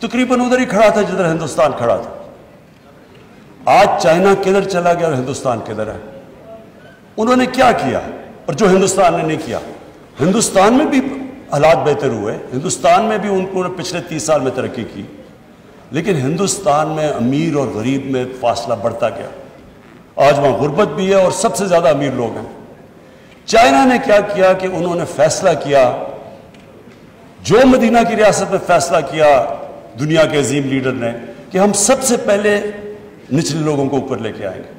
تقریباً ادھر ہی کھڑا تھا جدھر ہندوستان کھڑا تھا. آج چائنا کدھر چلا گیا اور ہندوستان کدھر ہے؟ انہوں نے کیا کیا اور جو ہندوستان نے نہیں کیا؟ ہندوستان میں بھی حالات بہتر ہوئے، ہندوستان میں بھی ان کو پچھلے 30 سال میں ترقی کی، لیکن ہندوستان میں امیر اور غریب میں فاصلہ بڑھتا گیا. آج وہاں غربت بھی ہے اور سب سے زیادہ امیر لوگ ہیں. چائنا نے کیا کیا کہ انہوں نے فیصلہ کیا، جو مدینہ کی ریاست میں فیصلہ کیا دنیا کے عظیم لیڈر نے، کہ ہم سب سے پہلے نچلے لوگوں کو اوپر لے کے آئیں گے.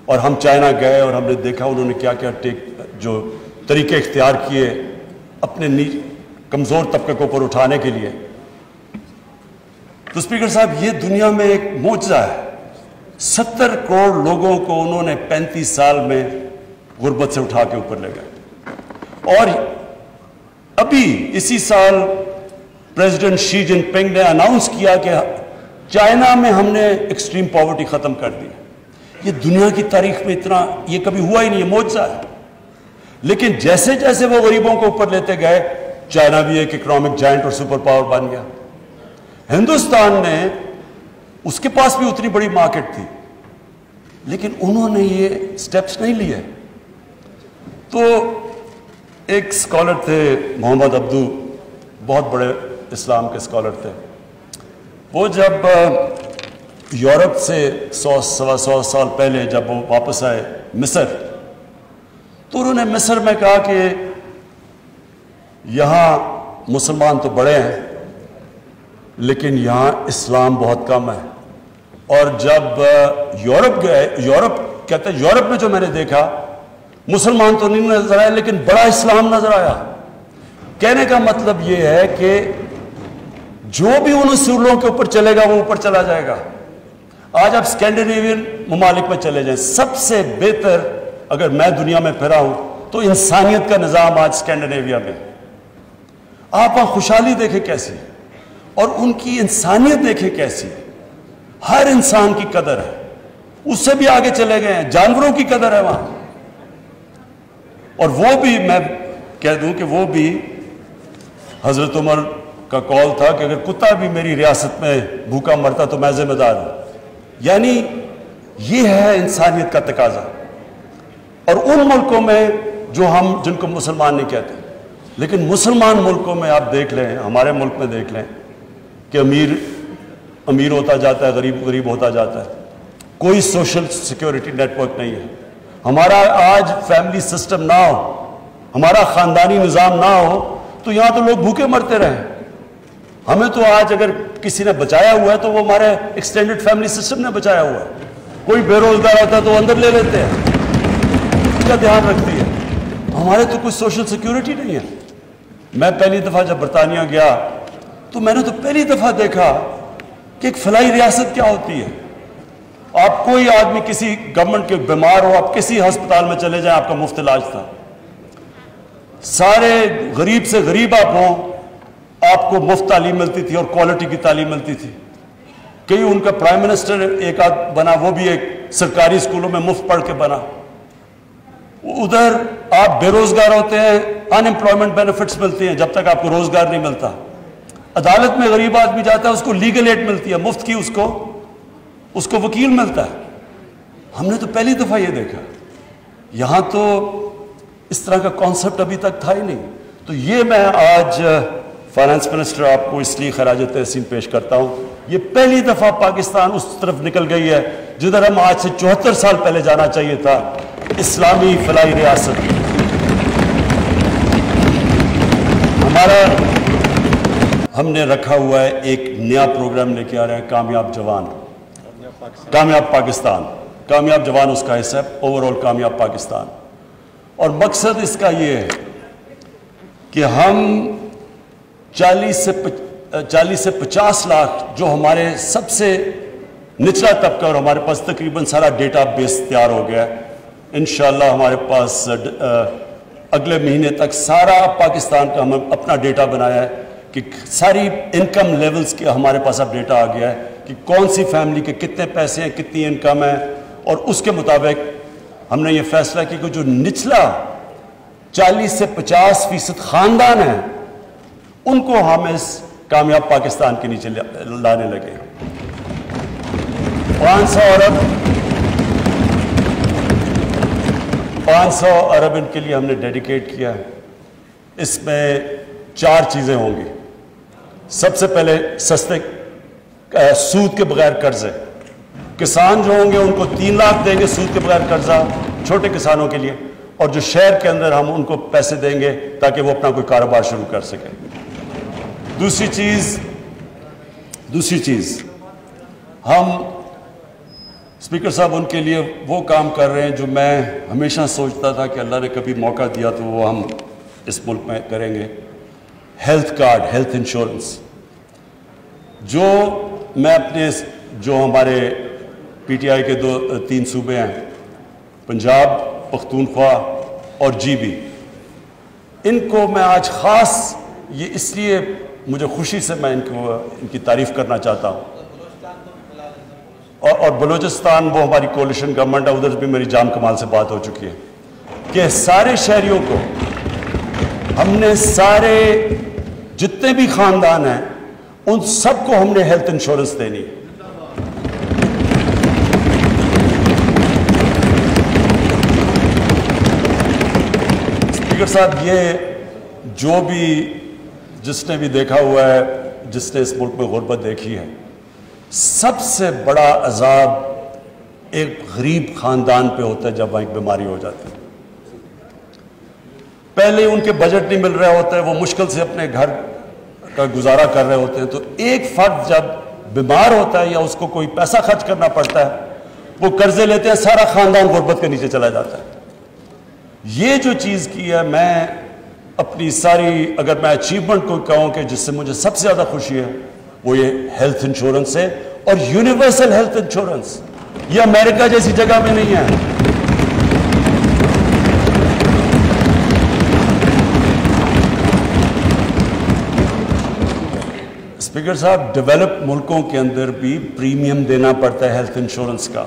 اور ہم چائنا گئے اور ہم نے دیکھا انہوں نے کیا کیا جو طریقے اختیار کیے اپنے کمزور طبقے کو اوپر اٹھانے کے لیے. تو اسپیکر صاحب یہ دنیا میں ایک معجزہ ہے. 70 کروڑ لوگوں کو انہوں نے 35 سال میں غربت سے اٹھا کے اوپر لے گئے. اور ابھی اسی سال پریزیڈنٹ شی جن پنگ نے اناؤنس کیا کہ چائنا میں ہم نے ایکسٹریم پاورٹی ختم کر دی. یہ دنیا کی تاریخ میں اتنا یہ کبھی ہوا ہی نہیں، یہ معجزہ ہے. لیکن جیسے جیسے وہ غریبوں کو اوپر لیتے گئے، چائنا بھی ایک اکنامک جائنٹ اور سپر پاور بن گیا. ہندوستان نے اس کے پاس بھی اتنی بڑی مارکیٹ تھی، لیکن انہوں نے یہ سٹیپس نہیں لیے. تو ایک سکالر تھے محمد عبدو، بہت بڑے اسلام کے سکالر تھے. وہ جب یورپ سے 100 سال پہلے جب وہ واپس آئے مصر، تو انہوں نے مصر میں کہا کہ یہاں مسلمان تو بڑے ہیں لیکن یہاں اسلام بہت کم ہے. اور جب یورپ گئے، یورپ میں جو میں نے دیکھا مسلمان تو نہیں نظر آئے لیکن بڑا اسلام نظر آیا. کہنے کا مطلب یہ ہے کہ جو بھی ان اصولوں کے اوپر چلے گا وہ اوپر چلا جائے گا. آج آپ اسکینڈینیوین ممالک میں چلے جائیں، سب سے بہتر اگر میں دنیا میں پھرا ہوں تو انسانیت کا نظام آج اسکینڈینیویا میں. آپ وہاں خوشحالی دیکھیں کیسی اور ان کی انسانیت دیکھیں کیسی. ہر انسان کی قدر ہے، اس سے بھی آگے چلے گئے ہیں، جانوروں کی قدر ہے وہاں. اور وہ بھی میں کہہ دوں کہ وہ بھی حضرت عمر کا قول تھا کہ اگر کتا بھی میری ریاست میں بھوکا مرتا تو میں ذمہ دار ہوں. یعنی یہ ہے انسانیت کا تقاضا. اور ان ملکوں میں جن کو مسلمان نہیں کہتے، لیکن مسلمان ملکوں میں آپ دیکھ لیں، ہمارے ملک میں دیکھ لیں کہ امیر ہوتا جاتا ہے، غریب ہوتا جاتا ہے. کوئی سوشل سیکیورٹی نیٹ ورک نہیں ہے. ہمارا آج فیملی سسٹم نہ ہو، ہمارا خاندانی نظام نہ ہو تو یہاں تو لوگ بھوکے مرتے رہیں. ہمیں تو آج اگر کسی نے بچایا ہوا ہے تو وہ ہمارے ایکسٹینڈڈ فیملی سسٹم نے بچایا ہوا ہے. کوئی بے روزگار ہوتا ہے تو اندر لے لیتے ہیں، اس کا دھیان رکھتی ہے. ہمارے تو کوئی سوشل سیکیورٹی نہیں ہے. میں پہلی دفعہ جب برطانیہ گیا تو میں نے تو پہلی دفعہ دیکھا کہ ایک فلاحی ریاست کیا ہوتی ہے. آپ کوئی آدمی کسی گورنمنٹ کے بیمار ہو، آپ کسی ہسپتال میں چلے جائیں، آپ کا مفت علاج تھا. سارے غریب سے غریب آپ ہوں، آپ کو مفت تعلیم ملتی تھی اور کوالٹی کی تعلیم ملتی تھی. کئی ان کا پرائم منسٹر ایک آدھ بنا، وہ بھی ایک سرکاری اسکولوں میں مفت پڑھ کے بنا. ادھر آپ بے روزگار ہوتے ہیں، ان امپلائمنٹ بینیفٹس ملتی ہیں جب تک آپ کو روزگار نہیں ملتا. عدالت میں غریب آدمی جاتا ہے، اس کو لیگل ایڈ ملتی ہے مفت کی، اس کو وکیل ملتا ہے. ہم نے تو پہلی دفعہ یہ دیکھا. یہاں تو اس طرح کا کانسیپٹ ابھی تک تھا ہی نہیں. تو یہ میں آج فائنانس منسٹر آپ کو اس لیے خراج تحسین پیش کرتا ہوں، یہ پہلی دفعہ پاکستان اس طرف نکل گئی ہے جدھر ہم آج سے 74 سال پہلے جانا چاہیے تھا، اسلامی فلاحی ریاست۔ ہم نے رکھا ہوا ہے ایک نیا پروگرام لے کے آ رہے ہیں، کامیاب جوان، کامیاب پاکستان۔ کامیاب جوان اس کا حصہ ہے، اوورآل کامیاب پاکستان۔ اور مقصد اس کا یہ ہے کہ ہم 40 سے 50 لاکھ جو ہمارے سب سے نچلا طبقہ، اور ہمارے پاس تقریباً سارا ڈیٹا بیس تیار ہو گیا ہے، انشاءاللہ ہمارے پاس اگلے مہینے تک سارا پاکستان کا ہم اپنا ڈیٹا بنایا ہے کہ ساری انکم لیولز کے ہمارے پاس اب ڈیٹا آ گیا ہے کہ کون سی فیملی کے کتنے پیسے ہیں، کتنی انکم ہے، اور اس کے مطابق ہم نے یہ فیصلہ کیا کہ جو نچلا 40 سے 50% خاندان ہیں ان کو ہم اس کامیاب پاکستان کے نیچے لانے لگے۔ 500 ارب ان کے لیے ہم نے ڈیڈیکیٹ کیا ہے۔ اس میں 4 چیزیں ہوں گی۔ سب سے پہلے سستے سود کے بغیر قرضے، کسان جو ہوں گے ان کو 3 لاکھ دیں گے سود کے بغیر قرضہ چھوٹے کسانوں کے لیے، اور جو شہر کے اندر ہم ان کو پیسے دیں گے تاکہ وہ اپنا کوئی کاروبار شروع کر سکیں۔ دوسری چیز ہم اسپیکر صاحب ان کے لیے وہ کام کر رہے ہیں جو میں ہمیشہ سوچتا تھا کہ اللہ نے کبھی موقع دیا تو وہ ہم اس ملک میں کریں گے۔ ہیلتھ کارڈ، ہیلتھ انشورنس، جو میں اپنے جو ہمارے پی ٹی آئی کے 3 صوبے ہیں، پنجاب، پختونخوا اور جی بی، ان کو میں آج خاص یہ اس لیے مجھے خوشی سے میں ان کی تعریف کرنا چاہتا ہوں، اور بلوچستان وہ ہماری کولیشن گورنمنٹ ہے، ادھر بھی میری جام کمال سے بات ہو چکی ہے کہ سارے شہریوں کو ہم نے سارے جتنے بھی خاندان ہیں ان سب کو ہم نے ہیلتھ انشورنس دینی ہے۔ اسپیکر صاحب، یہ جو بھی جس نے بھی دیکھا ہوا ہے، جس نے اس ملک میں غربت دیکھی ہے، سب سے بڑا عذاب ایک غریب خاندان پہ ہوتا ہے جب وہاں ایک بیماری ہو جاتی ہے۔ پہلے ان کے بجٹ نہیں مل رہا ہوتا ہے، وہ مشکل سے اپنے گھر کا گزارا کر رہے ہوتے ہیں، تو ایک فرد جب بیمار ہوتا ہے یا اس کو کوئی پیسہ خرچ کرنا پڑتا ہے، وہ قرضے لیتے ہیں، سارا خاندان غربت کے نیچے چلا جاتا ہے۔ یہ جو چیز کی ہے، میں اپنی ساری اگر میں اچیومنٹ کو کہوں کہ جس سے مجھے سب سے زیادہ خوشی ہے وہ یہ ہیلتھ انشورنس ہے، اور یونیورسل ہیلتھ انشورنس۔ یہ امریکہ جیسی جگہ میں نہیں ہے۔ اسپیکر صاحب، ڈیولپ ملکوں کے اندر بھی پریمیم دینا پڑتا ہے ہیلتھ انشورنس کا،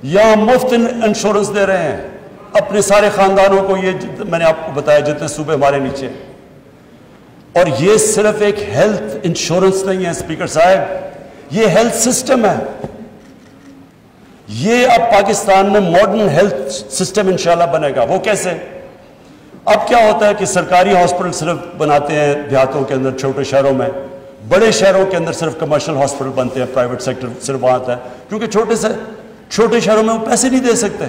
یہاں مفت انشورنس دے رہے ہیں اپنے سارے خاندانوں کو۔ یہ میں نے آپ کو بتایا جتنے صوبے ہمارے نیچے، اور یہ صرف ایک ہیلتھ انشورنس نہیں ہے اسپیکر صاحب، یہ ہیلتھ سسٹم ہے۔ یہ اب پاکستان میں ماڈرن ہیلتھ سسٹم انشاءاللہ بنے گا۔ وہ کیسے؟ اب کیا ہوتا ہے کہ سرکاری ہاسپٹل صرف بناتے ہیں دیہاتوں کے اندر، چھوٹے شہروں میں، بڑے شہروں کے اندر صرف کمرشل ہاسپٹل بنتے ہیں، پرائیویٹ سیکٹر صرف وہاں آتا ہے، کیونکہ چھوٹے شہروں میں وہ پیسے نہیں دے سکتے،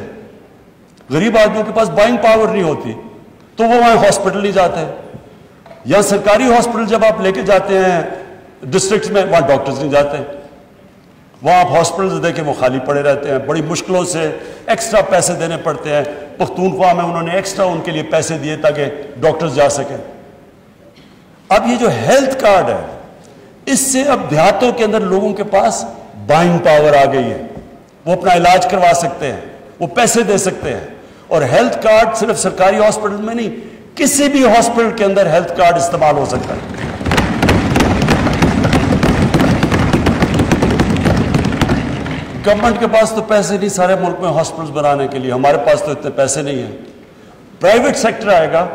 غریب آدمیوں کے پاس بائنگ پاور نہیں ہوتی، تو وہ وہاں ہاسپٹل نہیں جاتے۔ یا سرکاری ہاسپٹل جب آپ لے کے جاتے ہیں ڈسٹرکٹس میں، وہاں ڈاکٹرز نہیں جاتے، وہاں آپ ہاسپٹلز دیکھیں وہ خالی پڑے رہتے ہیں، بڑی مشکلوں سے ایکسٹرا پیسے دینے پڑتے ہیں۔ پختونخوا میں انہوں نے ایکسٹرا ان کے لیے پیسے دیے تاکہ ڈاکٹرز جا سکیں۔ اب یہ جو ہیلتھ کارڈ ہے، اس سے اب دیہاتوں کے اندر لوگوں کے پاس بائنگ پاور آ گئی ہے، وہ اپنا علاج کروا سکتے ہیں، وہ پیسے دے سکتے ہیں۔ اور ہیلتھ کارڈ صرف سرکاری ہاسپٹل میں نہیں، کسی بھی ہاسپٹل کے اندر ہیلتھ کارڈ استعمال ہو سکتا ہے۔ گورنمنٹ کے پاس تو پیسے نہیں سارے ملک میں ہاسپٹلز بنانے کے لیے، ہمارے پاس تو اتنے پیسے نہیں ہیں۔ پرائیویٹ سیکٹر آئے گا،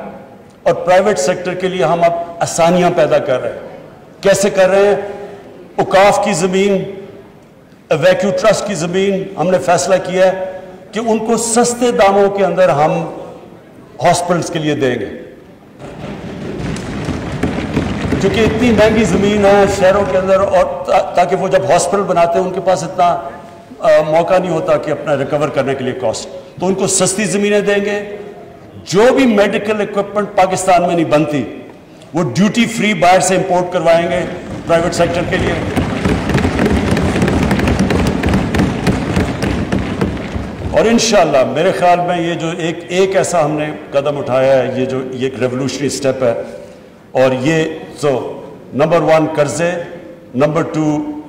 اور پرائیویٹ سیکٹر کے لیے ہم اب آسانیاں پیدا کر رہے ہیں۔ کیسے کر رہے ہیں؟ اوقاف کی زمین، ویکیو ٹرسٹ کی زمین ہم نے فیصلہ کیا ہے کہ ان کو سستے داموں کے اندر ہم ہاسپٹلز کے لیے دیں گے۔ کیونکہ اتنی مہنگی زمین ہے شہروں کے اندر، اور تاکہ وہ جب ہاسپٹل بناتے ہیں ان کے پاس اتنا موقع نہیں ہوتا کہ اپنا ریکور کرنے کے لیے کاسٹ، تو ان کو سستی زمینیں دیں گے. جو بھی میڈیکل اکوپمنٹ پاکستان میں نہیں بنتی وہ ڈیوٹی فری باہر سے امپورٹ کروائیں گے پرائیویٹ سیکٹر کے لیے. اور انشاءاللہ میرے خیال میں یہ جو ایک ایسا ہم نے قدم اٹھایا ہے، یہ ایک ریولوشنری سٹیپ ہے. اور یہ نمبر 1 قرضے، نمبر 2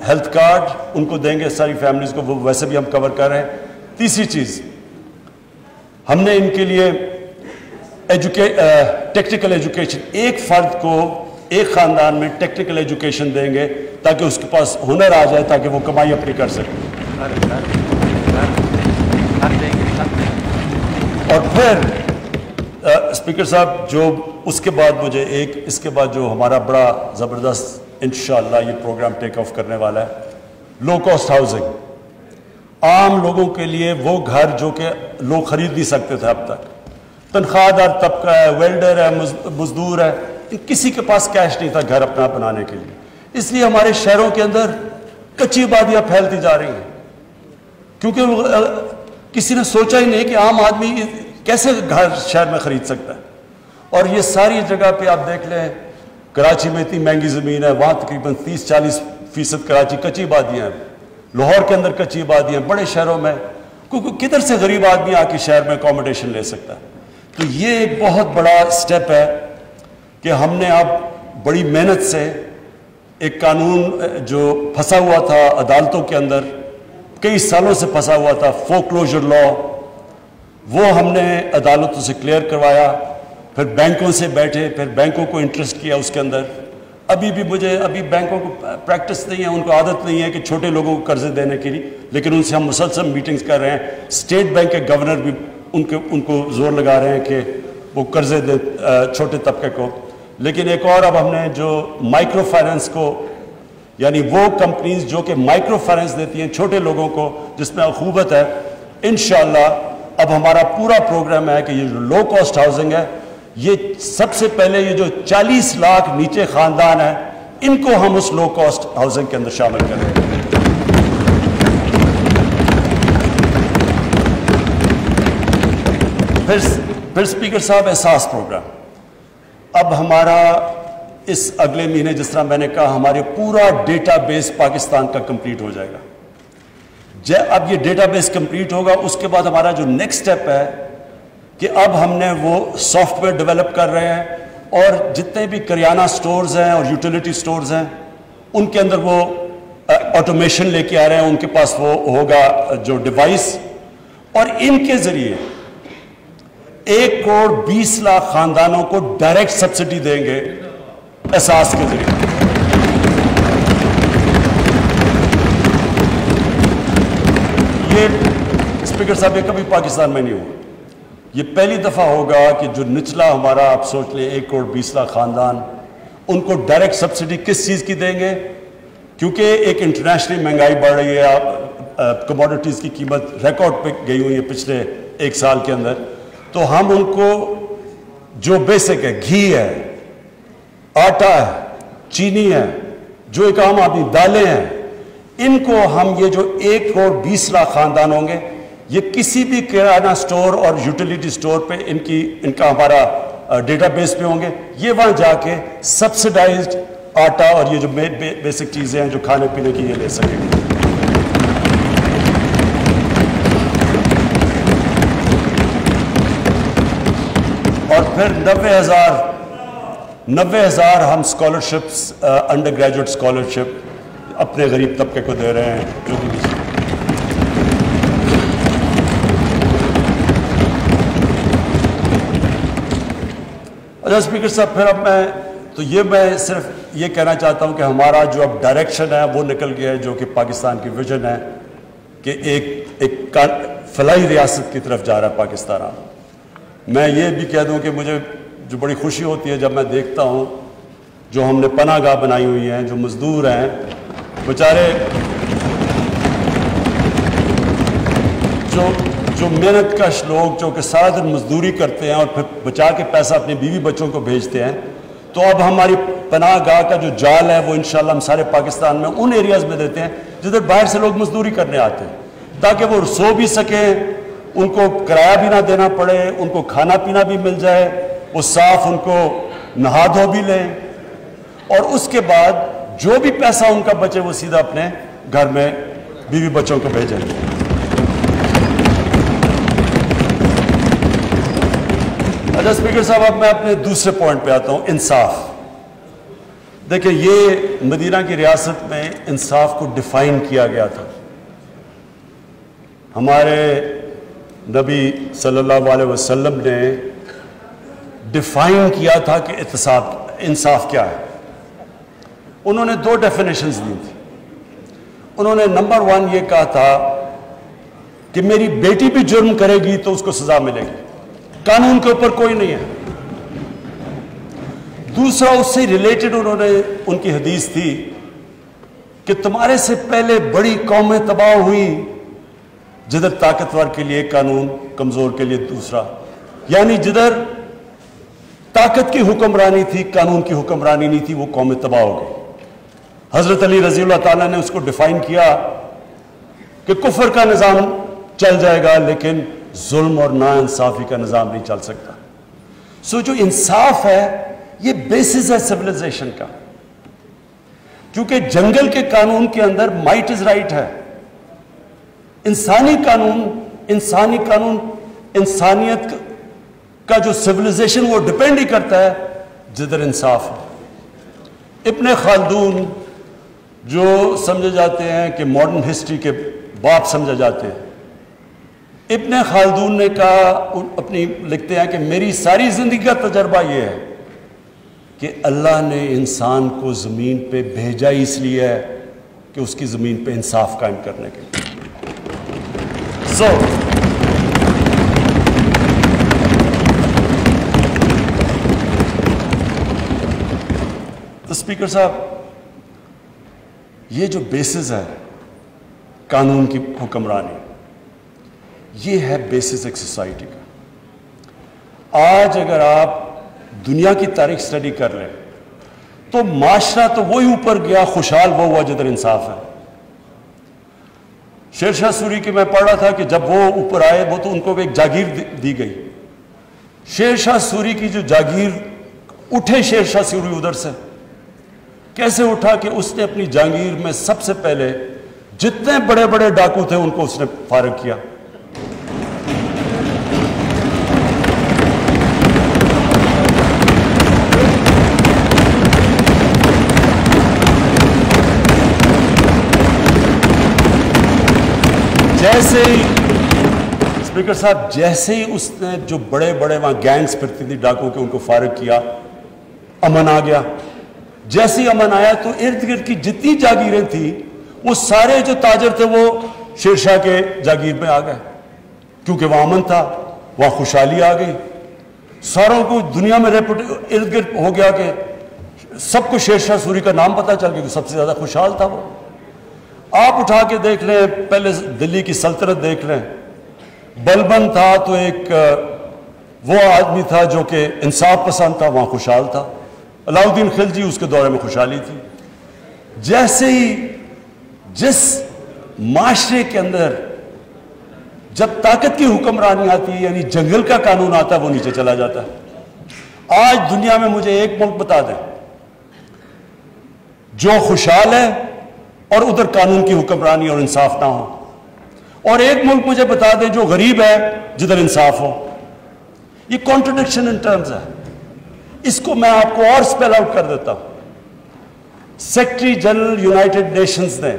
ہیلتھ کارڈ ان کو دیں گے ساری فیملیز کو، وہ ویسے بھی ہم کور کر رہے ہیں. تیسری چیز ہم نے ان کے لیے ٹیکنیکل ایجوکیشن، ایک فرد کو ایک خاندان میں ٹیکنیکل ایجوکیشن دیں گے تاکہ اس کے پاس ہنر آ جائے، تاکہ وہ کمائی اپنی کر سکے. اور پھر اسپیکر صاحب جو اس کے بعد مجھے اس کے بعد جو ہمارا بڑا زبردست انشاءاللہ یہ پروگرام ٹیک آف کرنے والا ہے، لو کاسٹ ہاؤسنگ. عام لوگوں کے لیے وہ گھر جو کہ لوگ خرید نہیں سکتے تھے اب تک، تنخواہ دار طبقہ ہے، ویلڈر ہے، مزدور ہے، کسی کے پاس کیش نہیں تھا گھر اپنا بنانے کے لیے. اس لیے ہمارے شہروں کے اندر کچی آبادیاں پھیلتی جا رہی ہیں، کیونکہ کسی نے سوچا ہی نہیں کہ عام آدمی کیسے گھر شہر میں خرید سکتا ہے. اور یہ ساری جگہ پہ آپ دیکھ لیں، کراچی میں اتنی مہنگی زمین ہے، وہاں تقریباً 30-40% کراچی کچی آبادیاں ہیں، لاہور کے اندر کچی آبادیاں، بڑے شہروں میں کدھر سے غریب آدمی آ کے شہر میں اکوموڈیشن لے سکتا ہے. تو یہ ایک بہت بڑا سٹیپ ہے کہ ہم نے اب بڑی محنت سے ایک قانون جو پھنسا ہوا تھا عدالتوں کے اندر، کئی سالوں سے پھنسا ہوا تھا، فورکلوجر لا، وہ ہم نے عدالتوں سے کلیئر کروایا. پھر بینکوں سے بیٹھے، پھر بینکوں کو انٹرسٹ کیا اس کے اندر. ابھی بینکوں کو پریکٹس نہیں ہے، ان کو عادت نہیں ہے کہ چھوٹے لوگوں کو قرضے دینے کے لیے، لیکن ان سے ہم مسلسل میٹنگز کر رہے ہیں. اسٹیٹ بینک کے گورنر بھی ان کو زور لگا رہے ہیں کہ وہ قرضے دیں چھوٹے طبقے کو. لیکن ایک اور اب ہم نے جو مائکرو فائننس کو، یعنی وہ کمپنیز جو کہ مائکرو فائننس دیتی ہیں چھوٹے لوگوں کو جس میں اخوبت ہے، انشاءاللہ اب ہمارا پورا پروگرام ہے کہ یہ جو لو کاسٹ ہاؤسنگ ہے، یہ سب سے پہلے یہ جو 40 لاکھ نیچے خاندان ہیں ان کو ہم اس لو کاسٹ ہاؤسنگ کے اندر شامل کریں. پھر اسپیکر صاحب احساس پروگرام اب ہمارا اس اگلے مہینے، جس طرح میں نے کہا، ہمارے پورا ڈیٹا بیس پاکستان کا کمپلیٹ ہو جائے گا. اب یہ ڈیٹا بیس کمپلیٹ ہوگا، اس کے بعد ہمارا جو نیکسٹ سٹیپ ہے کہ اب ہم نے وہ سافٹ ویئر ڈیولپ کر رہے ہیں، اور جتنے بھی کریانہ سٹورز ہیں اور یوٹیلیٹی سٹورز ہیں ان کے اندر وہ آٹومیشن لے کے آ رہے ہیں. ان کے پاس وہ ہوگا جو ڈیوائس، اور ان کے ذریعے 1,20,00,000 خاندانوں کو ڈائریکٹ سبسڈی دیں گے احساس کے ذریعے. یہ اسپیکر صاحب یہ کبھی پاکستان میں نہیں ہوا. یہ پہلی دفعہ ہوگا کہ جو نچلا ہمارا، آپ سوچ لیں 1,20,00,000 خاندان، ان کو ڈائریکٹ سبسڈی کس چیز کی دیں گے؟ کیونکہ ایک انٹرنیشنل مہنگائی بڑھ رہی ہے، کموڈیٹیز کی قیمت ریکارڈ پہ گئی ہوئی ہے پچھلے 1 سال کے اندر. تو ہم ان کو جو بیسک ہے، گھی ہے، آٹا ہے، چینی ہے، جو ایک عام آدمی دالیں ہیں، ان کو ہم یہ جو 1,20,00,000 خاندان ہوں گے، یہ کسی بھی کرانہ سٹور اور یوٹیلیٹی سٹور پہ ان کا ہمارا ڈیٹا بیس پہ ہوں گے. یہ وہاں جا کے سبسڈائزڈ آٹا اور یہ جو بیسک چیزیں ہیں جو کھانے پینے کی، یہ لے سکیں گے. اور پھر 90,000 ہم اسکالرشپس، انڈر گریجویٹ اسکالرشپ اپنے غریب طبقے کو دے رہے ہیں جو بھی. اچھا اسپیکر صاحب، پھر اب میں صرف یہ کہنا چاہتا ہوں کہ ہمارا جو اب ڈائریکشن ہے وہ نکل گیا ہے، جو کہ پاکستان کی ویژن ہے کہ ایک فلاحی ریاست کی طرف جا رہا ہے پاکستان. میں یہ بھی کہہ دوں کہ مجھے جو بڑی خوشی ہوتی ہے جب میں دیکھتا ہوں جو ہم نے پناہ گاہ بنائی ہوئی ہیں، جو مزدور ہیں بیچارے، جو محنت کش لوگ جو کہ سارا دن مزدوری کرتے ہیں اور پھر بچا کے پیسہ اپنے بیوی بچوں کو بھیجتے ہیں. تو اب ہماری پناہ گاہ کا جو جال ہے وہ انشاءاللہ ہم سارے پاکستان میں ان ایریاز میں دیتے ہیں جدھر باہر سے لوگ مزدوری کرنے آتے ہیں، تاکہ وہ سو بھی سکیں، ان کو کرایہ بھی نہ دینا پڑے، ان کو کھانا پینا بھی مل جائے، وہ صاف ان کو نہا دھو بھی لیں، اور اس کے بعد جو بھی پیسہ ان کا بچے وہ سیدھا اپنے گھر میں بیوی بچوں کو بھیجیں۔ اچھا اسپیکر صاحب، اب میں اپنے دوسرے پوائنٹ پہ آتا ہوں، انصاف۔ دیکھیں، یہ مدینہ کی ریاست میں انصاف کو ڈیفائن کیا گیا تھا۔ ہمارے نبی صلی اللہ علیہ وسلم نے ڈیفائن کیا تھا کہ انصاف کیا ہے۔ انہوں نے 2 ڈیفینیشنز دی تھی۔ انہوں نے نمبر 1 یہ کہا تھا کہ میری بیٹی بھی جرم کرے گی تو اس کو سزا ملے گی، قانون کے اوپر کوئی نہیں ہے۔ دوسرا، اس سے ریلیٹڈ انہوں نے ان کی حدیث تھی کہ تمہارے سے پہلے بڑی قومیں تباہ ہوئی جدھر طاقتور کے لیے قانون، کمزور کے لیے دوسرا، یعنی جدھر طاقت کی حکمرانی تھی، قانون کی حکمرانی نہیں تھی، وہ قومیں تباہ ہو گئی۔ حضرت علی رضی اللہ تعالیٰ نے اس کو ڈیفائن کیا کہ کفر کا نظام چل جائے گا لیکن ظلم اور ناانصافی کا نظام نہیں چل سکتا۔ سو جو انصاف ہے یہ بیسس ہے سویلائزیشن کا، کیونکہ جنگل کے قانون کے اندر مائٹ از رائٹ ہے۔ انسانی قانون انسانیت کا جو سویلائزیشن وہ ڈیپینڈ ہی کرتا ہے جدھر انصاف ہے۔ ابن خلدون جو سمجھے جاتے ہیں کہ ماڈرن ہسٹری کے باپ سمجھے جاتے ہیں، ابن خلدون نے کہا، لکھتے ہیں کہ میری ساری زندگی کا تجربہ یہ ہے کہ اللہ نے انسان کو زمین پہ بھیجا اس لیے ہے کہ اس کی زمین پہ انصاف قائم کرنے کے لیے۔ تو اسپیکر صاحب، یہ جو بیسس ہے قانون کی حکمرانی، یہ ہے بیسس ایک سوسائٹی کا۔ آج اگر آپ دنیا کی تاریخ سٹڈی کر لیں تو معاشرہ تو وہی اوپر گیا، خوشحال وہ ہوا جدھر انصاف ہے۔ شیر شاہ سوری کی میں پڑھ رہا تھا کہ جب وہ اوپر آئے وہ تو ان کو ایک جاگیر دی گئی۔ شیر شاہ سوری کی جو جاگیر، اٹھے شیر شاہ سوری ادھر سے، کیسے اٹھا کہ اس نے اپنی جاگیر میں سب سے پہلے جتنے بڑے بڑے ڈاکو تھے ان کو اس نے فارغ کیا۔ جیسے ہی اسپیکر صاحب، جیسے ہی اس نے جو بڑے بڑے وہاں گینگز پھرتی تھی ڈاکو کے، ان کو فارغ کیا، امن آ گیا۔ جیسے ہی امن آیا تو ارد گرد کی جتنی جاگیریں تھیں وہ سارے جو تاجر تھے وہ شیر شاہ کے جاگیر میں آ گئے، کیونکہ وہاں امن تھا، وہاں خوشحالی آ گئی۔ ساروں کو دنیا میں ارد گرد ہو گیا کہ سب کو شیر شاہ سوری کا نام پتہ چل گیا کہ سب سے زیادہ خوشحال تھا وہ۔ آپ اٹھا کے دیکھ لیں، پہلے دلی کی سلطنت دیکھ لیں، بلبن تھا تو ایک وہ آدمی تھا جو کہ انصاف پسند تھا، وہاں خوشحال تھا۔ علاؤ الدین خلجی، اس کے دورے میں خوشحالی تھی۔ جیسے ہی جس معاشرے کے اندر جب طاقت کی حکمرانی آتی ہے، یعنی جنگل کا قانون آتا ہے، وہ نیچے چلا جاتا ہے۔ آج دنیا میں مجھے ایک ملک بتا دیں جو خوشحال ہے اور ادھر قانون کی حکمرانی اور انصاف نہ ہو، اور ایک ملک مجھے بتا دیں جو غریب ہے جدھر انصاف ہو۔ یہ کانٹرڈکشن ان ٹرمز ہے۔ اس کو میں آپ کو اور سپیل آؤٹ کر دیتا ہوں۔ سیکرٹری جنرل یونائٹڈ نیشنز نے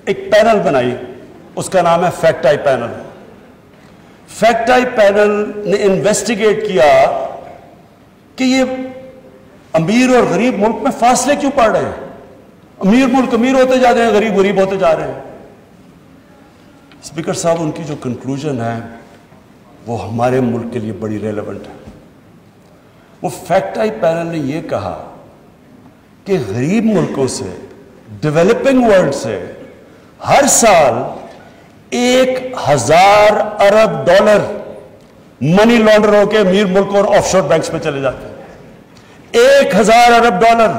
ایک پینل بنائی، اس کا نام ہے fact I panel. Fact I panel نے انویسٹیگیٹ کیا کہ یہ امیر اور غریب ملک میں فاصلے کیوں پڑ رہے ہیں، امیر ملک امیر ہوتے جا رہے ہیں، غریب غریب ہوتے جا رہے ہیں۔ اسپیکر صاحب، ان کی جو کنکلوژن ہے وہ ہمارے ملک کے لیے بڑی ریلیونٹ ہے۔ وہ فیکٹ آئی پینل نے یہ کہا کہ غریب ملکوں سے، ڈیولپنگ ورلڈ سے ہر سال 1000 ارب ڈالر منی لانڈر ہو کے امیر ملکوں اور آف شور بینکس میں چلے جاتے ہیں۔ 1000 ارب ڈالر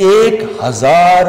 1000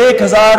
1000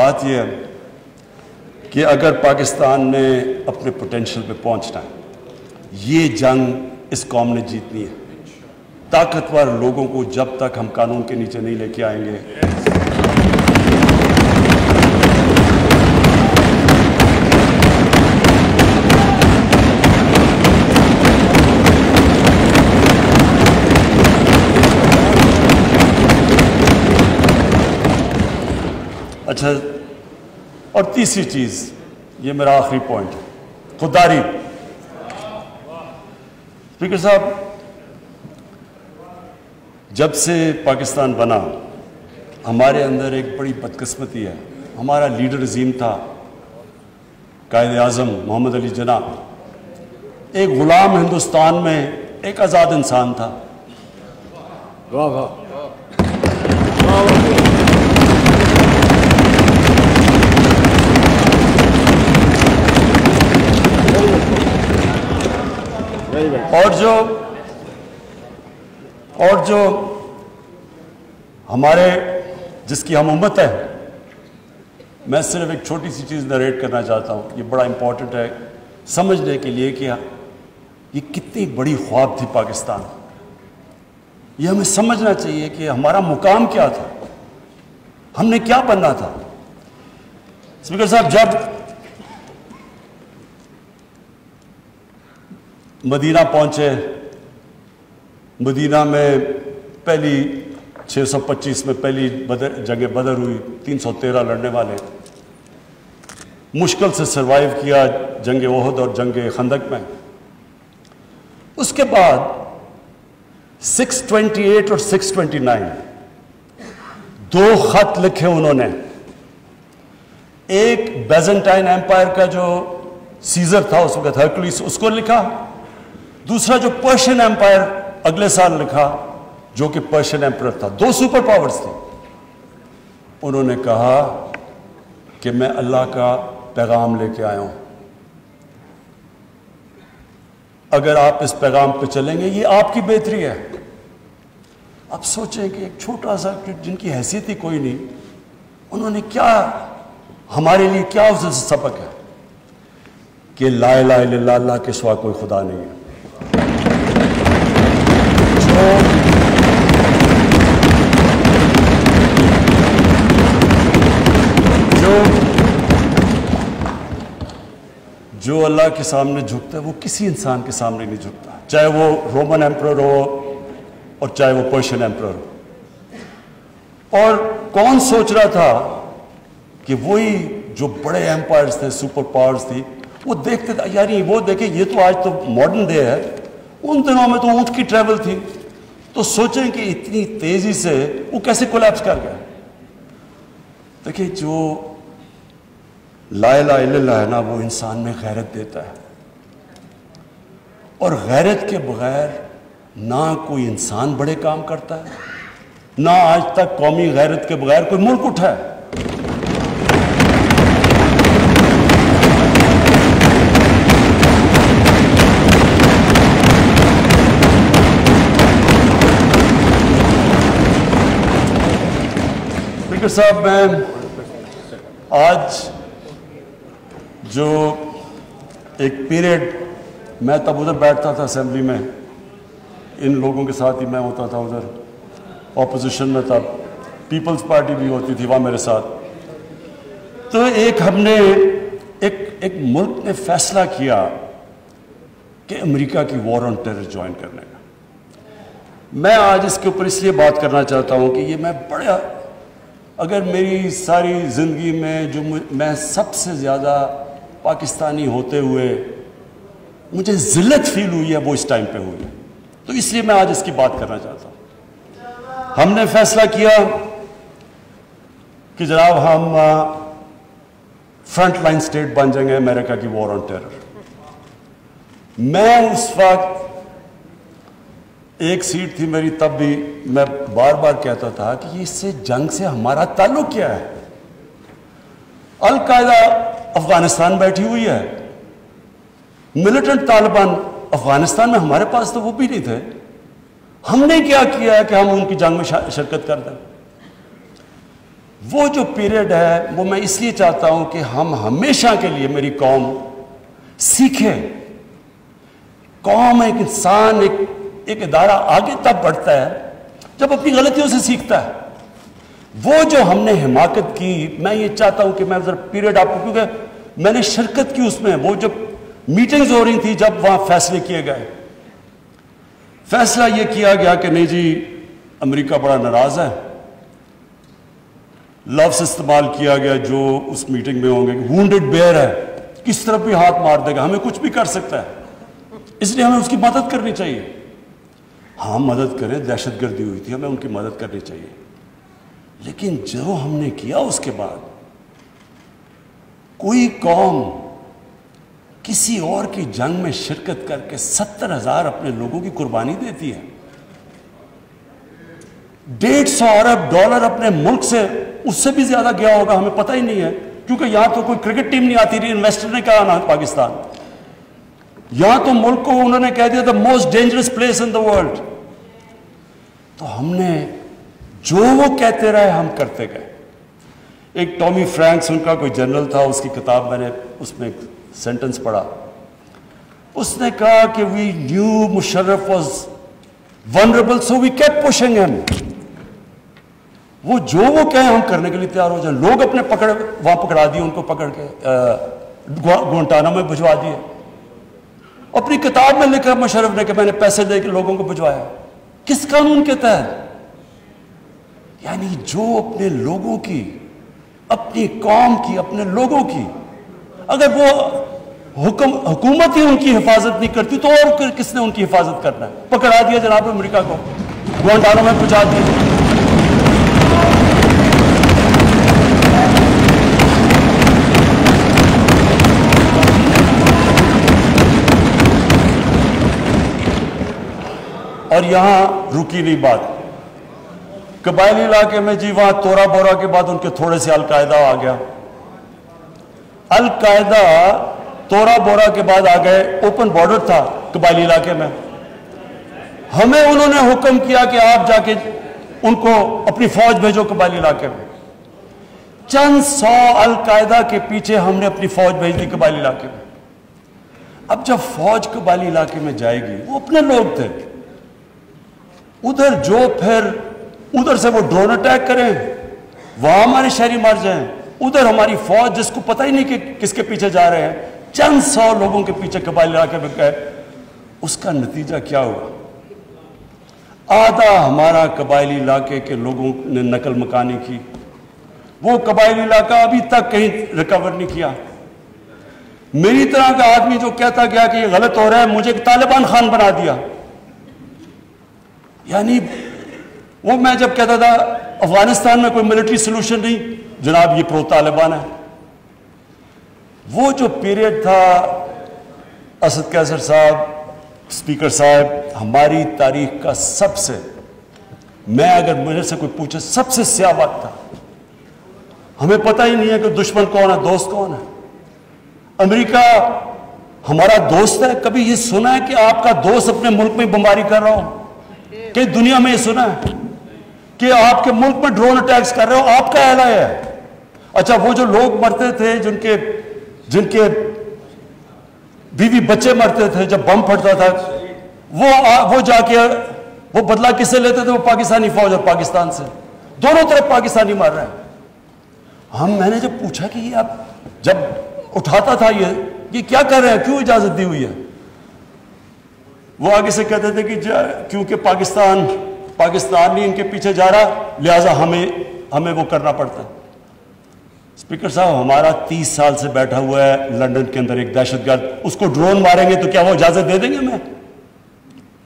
بات یہ ہے کہ اگر پاکستان نے اپنے پوٹینشل پہ پہنچنا ہے، یہ جنگ اس قوم نے جیتنی ہے۔ طاقتور لوگوں کو جب تک ہم قانون کے نیچے نہیں لے کے آئیں گے، اچھا، اور تیسری چیز، یہ میرا آخری پوائنٹ ہے، خودداری۔ اسپیکر صاحب، جب سے پاکستان بنا ہمارے اندر ایک بڑی بدقسمتی ہے۔ ہمارا لیڈر عظیم تھا قائد اعظم محمد علی جناح، ایک غلام ہندوستان میں ایک آزاد انسان تھا۔ واہ واہ، اور جو ہمارے جس کی ہم امت ہے، میں صرف ایک چھوٹی سی چیز نریٹ کرنا چاہتا ہوں، یہ بڑا امپورٹنٹ ہے سمجھنے کے لیے کہ یہ کتنی بڑی خواب تھی پاکستان۔ یہ ہمیں سمجھنا چاہیے کہ ہمارا مقام کیا تھا، ہم نے کیا بننا تھا۔ اسپیکر صاحب، جب مدینہ پہنچے، مدینہ میں پہلی 625 میں پہلی جنگ بدر ہوئی، 313 لڑنے والے، مشکل سے سروائیو کیا جنگ احد اور جنگ خندق میں۔ اس کے بعد 628 اور 629 دو خط لکھے انہوں نے، ایک بیزنٹائن ایمپائر کا جو سیزر تھا اس وقت، ہرکلیس، اس کو لکھا، دوسرا جو پرشین ایمپائر اگلے سال لکھا جو کہ پرشین ایمپرر تھا۔ دو سپر پاورز تھے۔ انہوں نے کہا کہ میں اللہ کا پیغام لے کے آیا ہوں، اگر آپ اس پیغام پہ چلیں گے یہ آپ کی بہتری ہے۔ اب سوچیں کہ ایک چھوٹا سا جن کی حیثیت ہی کوئی نہیں، انہوں نے کیا ہمارے لیے کیا اس سے سبق ہے کہ لا الہ الا اللہ، اللہ کے سوا کوئی خدا نہیں ہے۔ جو اللہ کے سامنے جھکتا ہے وہ کسی انسان کے سامنے نہیں جھکتا، چاہے وہ رومن ایمپرر ہو اور چاہے وہ پرشین ایمپرر ہو۔ اور کون سوچ رہا تھا کہ وہی جو بڑے ایمپائرز تھے، سپر پاورز تھی، وہ دیکھتے تھے یار وہ دیکھیں یہ تو آج تو ماڈرن ڈے ہے، ان دنوں میں تو اونٹ کی ٹریول تھی، تو سوچیں کہ اتنی تیزی سے وہ کیسے کولیپس کر گئے۔ دیکھیں جو لا الہ الا اللہ ہے نا، وہ انسان میں غیرت دیتا ہے، اور غیرت کے بغیر نہ کوئی انسان بڑے کام کرتا ہے، نہ آج تک قومی غیرت کے بغیر کوئی ملک اٹھا ہے۔ اسپیکر صاحب، میں آج جو ایک پیریڈ میں تب ادھر بیٹھتا تھا اسمبلی میں، ان لوگوں کے ساتھ ہی میں ہوتا تھا ادھر، اپوزیشن میں تب پیپلز پارٹی بھی ہوتی تھی وہاں میرے ساتھ، تو ایک ہم نے ایک ملک نے فیصلہ کیا کہ امریکہ کی وار آن ٹیرر جوائن کرنے کا۔ میں آج اس کے اوپر اس لیے بات کرنا چاہتا ہوں کہ یہ میں بڑا، اگر میری ساری زندگی میں جو میں سب سے زیادہ پاکستانی ہوتے ہوئے مجھے ذلت فیل ہوئی ہے وہ اس ٹائم پہ ہوئی ہے، تو اس لیے میں آج اس کی بات کرنا چاہتا ہوں۔ ہم نے فیصلہ کیا کہ جناب ہم فرنٹ لائن سٹیٹ بن جائیں گے امریکہ کی وار آن ٹیرر۔ میں اس وقت ایک سیٹ تھی میری تب بھی، میں بار بار کہتا تھا کہ اس سے جنگ سے ہمارا تعلق کیا ہے؟ القاعدہ افغانستان بیٹھی ہوئی ہے، ملیٹنٹ طالبان افغانستان میں، ہمارے پاس تو وہ بھی نہیں تھے، ہم نے کیا کیا ہے کہ ہم ان کی جنگ میں شرکت کر دیں؟ وہ جو پیریڈ ہے وہ میں اس لیے چاہتا ہوں کہ ہم ہمیشہ کے لیے میری قوم سیکھے. قوم ایک انسان ایک ادارہ آگے تب بڑھتا ہے جب اپنی غلطیوں سے سیکھتا ہے. وہ جو ہم نے حماقت کی، میں یہ چاہتا ہوں کہ میں ذرا پیریڈ آپ کو، کیونکہ میں نے شرکت کی اس میں، وہ جب میٹنگز ہو رہی تھی جب وہاں فیصلے کیے گئے، فیصلہ یہ کیا گیا کہ نہیں جی امریکہ بڑا ناراض ہے. لفظ استعمال کیا گیا جو اس میٹنگ میں ہوں گے کہ وونڈڈ بیئر ہے، کس طرف بھی ہاتھ مار دے گا، ہمیں کچھ بھی کر سکتا ہے، اس لیے ہمیں اس کی مدد کرنی چاہیے. ہاں مدد کریں، دہشت گردی ہوئی تھی، ہمیں ان کی مدد کرنی چاہیے. لیکن جو ہم نے کیا اس کے بعد، کوئی قوم کسی اور کی جنگ میں شرکت کر کے 70,000 اپنے لوگوں کی قربانی دیتی ہے. 150 ارب ڈالر اپنے ملک سے، اس سے بھی زیادہ گیا ہوگا، ہمیں پتہ ہی نہیں ہے، کیونکہ یہاں تو کوئی کرکٹ ٹیم نہیں آتی رہی، انویسٹر نے کہا نا پاکستان، یہاں تو ملک کو انہوں نے کہہ دیا the most dangerous place in the world. تو ہم نے جو وہ کہتے رہے ہم کرتے گئے. ایک ٹامی فرینکس ان کا کوئی جنرل تھا، اس کی کتاب میں نے اس میں ایک سینٹنس پڑھا، اس نے کہا کہ we knew Musharraf was vulnerable so we kept pushing him. وہ جو وہ کہیں ہم کرنے کے لیے تیار ہو جائیں. لوگ اپنے وہاں پکڑا دیے، ان کو پکڑ کے گوانٹانامو میں بھجوا دیے. اپنی کتاب میں لکھا مشرف نے کہ میں نے پیسے دے کے لوگوں کو بھجوایا. کس قانون کے تحت؟ یعنی جو اپنے لوگوں کی، اپنی قوم کی، اپنے لوگوں کی، اگر وہ حکومت ہی ان کی حفاظت نہیں کرتی تو اور کس نے ان کی حفاظت کرنا ہے؟ پکڑا دیا جناب امریکہ کو، گوانٹانامو میں پہنچا دیا. اور یہاں رکی نہیں بات. قبائلی علاقے میں جی وہاں تورا بورا کے بعد ان کے تھوڑے سے القاعدہ آ گیا. القاعدہ تورا بورا کے بعد آ گئے. اوپن بارڈر تھا قبائلی علاقے میں، ہمیں انہوں نے حکم کیا کہ آپ جا کے ان کو اپنی فوج بھیجو قبائلی علاقے میں. چند 100 القاعدہ کے پیچھے ہم نے اپنی فوج بھیج دی قبائلی علاقے میں. اب جب فوج قبائلی علاقے میں جائے گی، وہ اپنے لوگ تھے ادھر، جو پھر ادھر سے وہ ڈرون اٹیک کریں، وہاں ہمارے شہری مر جائیں، ادھر ہماری فوج جس کو پتہ ہی نہیں کہ کس کے پیچھے جا رہے ہیں، چند 100 لوگوں کے پیچھے قبائلی علاقے میں گئے. اس کا نتیجہ کیا ہوا؟ آدھا ہمارا قبائلی علاقے کے لوگوں نے نقل مکانی کی. وہ قبائلی علاقہ ابھی تک کہیں ریکور نہیں کیا. میری طرح کا آدمی جو کہتا گیا کہ یہ غلط ہو رہا ہے، مجھے ایک طالبان خان بنا دیا. یعنی وہ میں جب کہتا تھا افغانستان میں کوئی ملٹری سلوشن نہیں، جناب یہ پرو طالبان ہے. وہ جو پیریڈ تھا اسد قیصر صاحب، اسپیکر صاحب، ہماری تاریخ کا سب سے، میں اگر مجھے سے کوئی پوچھے سب سے سیاہ وقت تھا. ہمیں پتہ ہی نہیں ہے کہ دشمن کون ہے، دوست کون ہے. امریکہ ہمارا دوست ہے. کبھی یہ سنا ہے کہ آپ کا دوست اپنے ملک میں بمباری کر رہا ہو؟ کہ دنیا میں یہ سنا ہے کہ آپ کے ملک میں ڈرون اٹیکس کر رہے ہو؟ آپ کا اعلان ہے. اچھا وہ جو لوگ مرتے تھے، جن کے بیوی بچے مرتے تھے جب بم پھٹتا تھا، وہ جا کے وہ بدلہ کس سے لیتے تھے؟ وہ پاکستانی فوج اور پاکستان سے، دونوں طرف پاکستانی مر رہے ہیں. میں نے جب پوچھا کہ یہ آپ جب اٹھاتا تھا یہ کیا کر رہے ہیں، کیوں اجازت دی ہوئی ہے؟ وہ آگے سے کہتے تھے کہ کیونکہ پاکستان نہیں ان کے پیچھے جا رہا، لہٰذا ہمیں وہ کرنا پڑتا ہے. اسپیکر صاحب ہمارا 30 سال سے بیٹھا ہوا ہے لندن کے اندر ایک دہشت گرد، اس کو ڈرون ماریں گے تو کیا وہ اجازت دے دیں گے ہمیں؟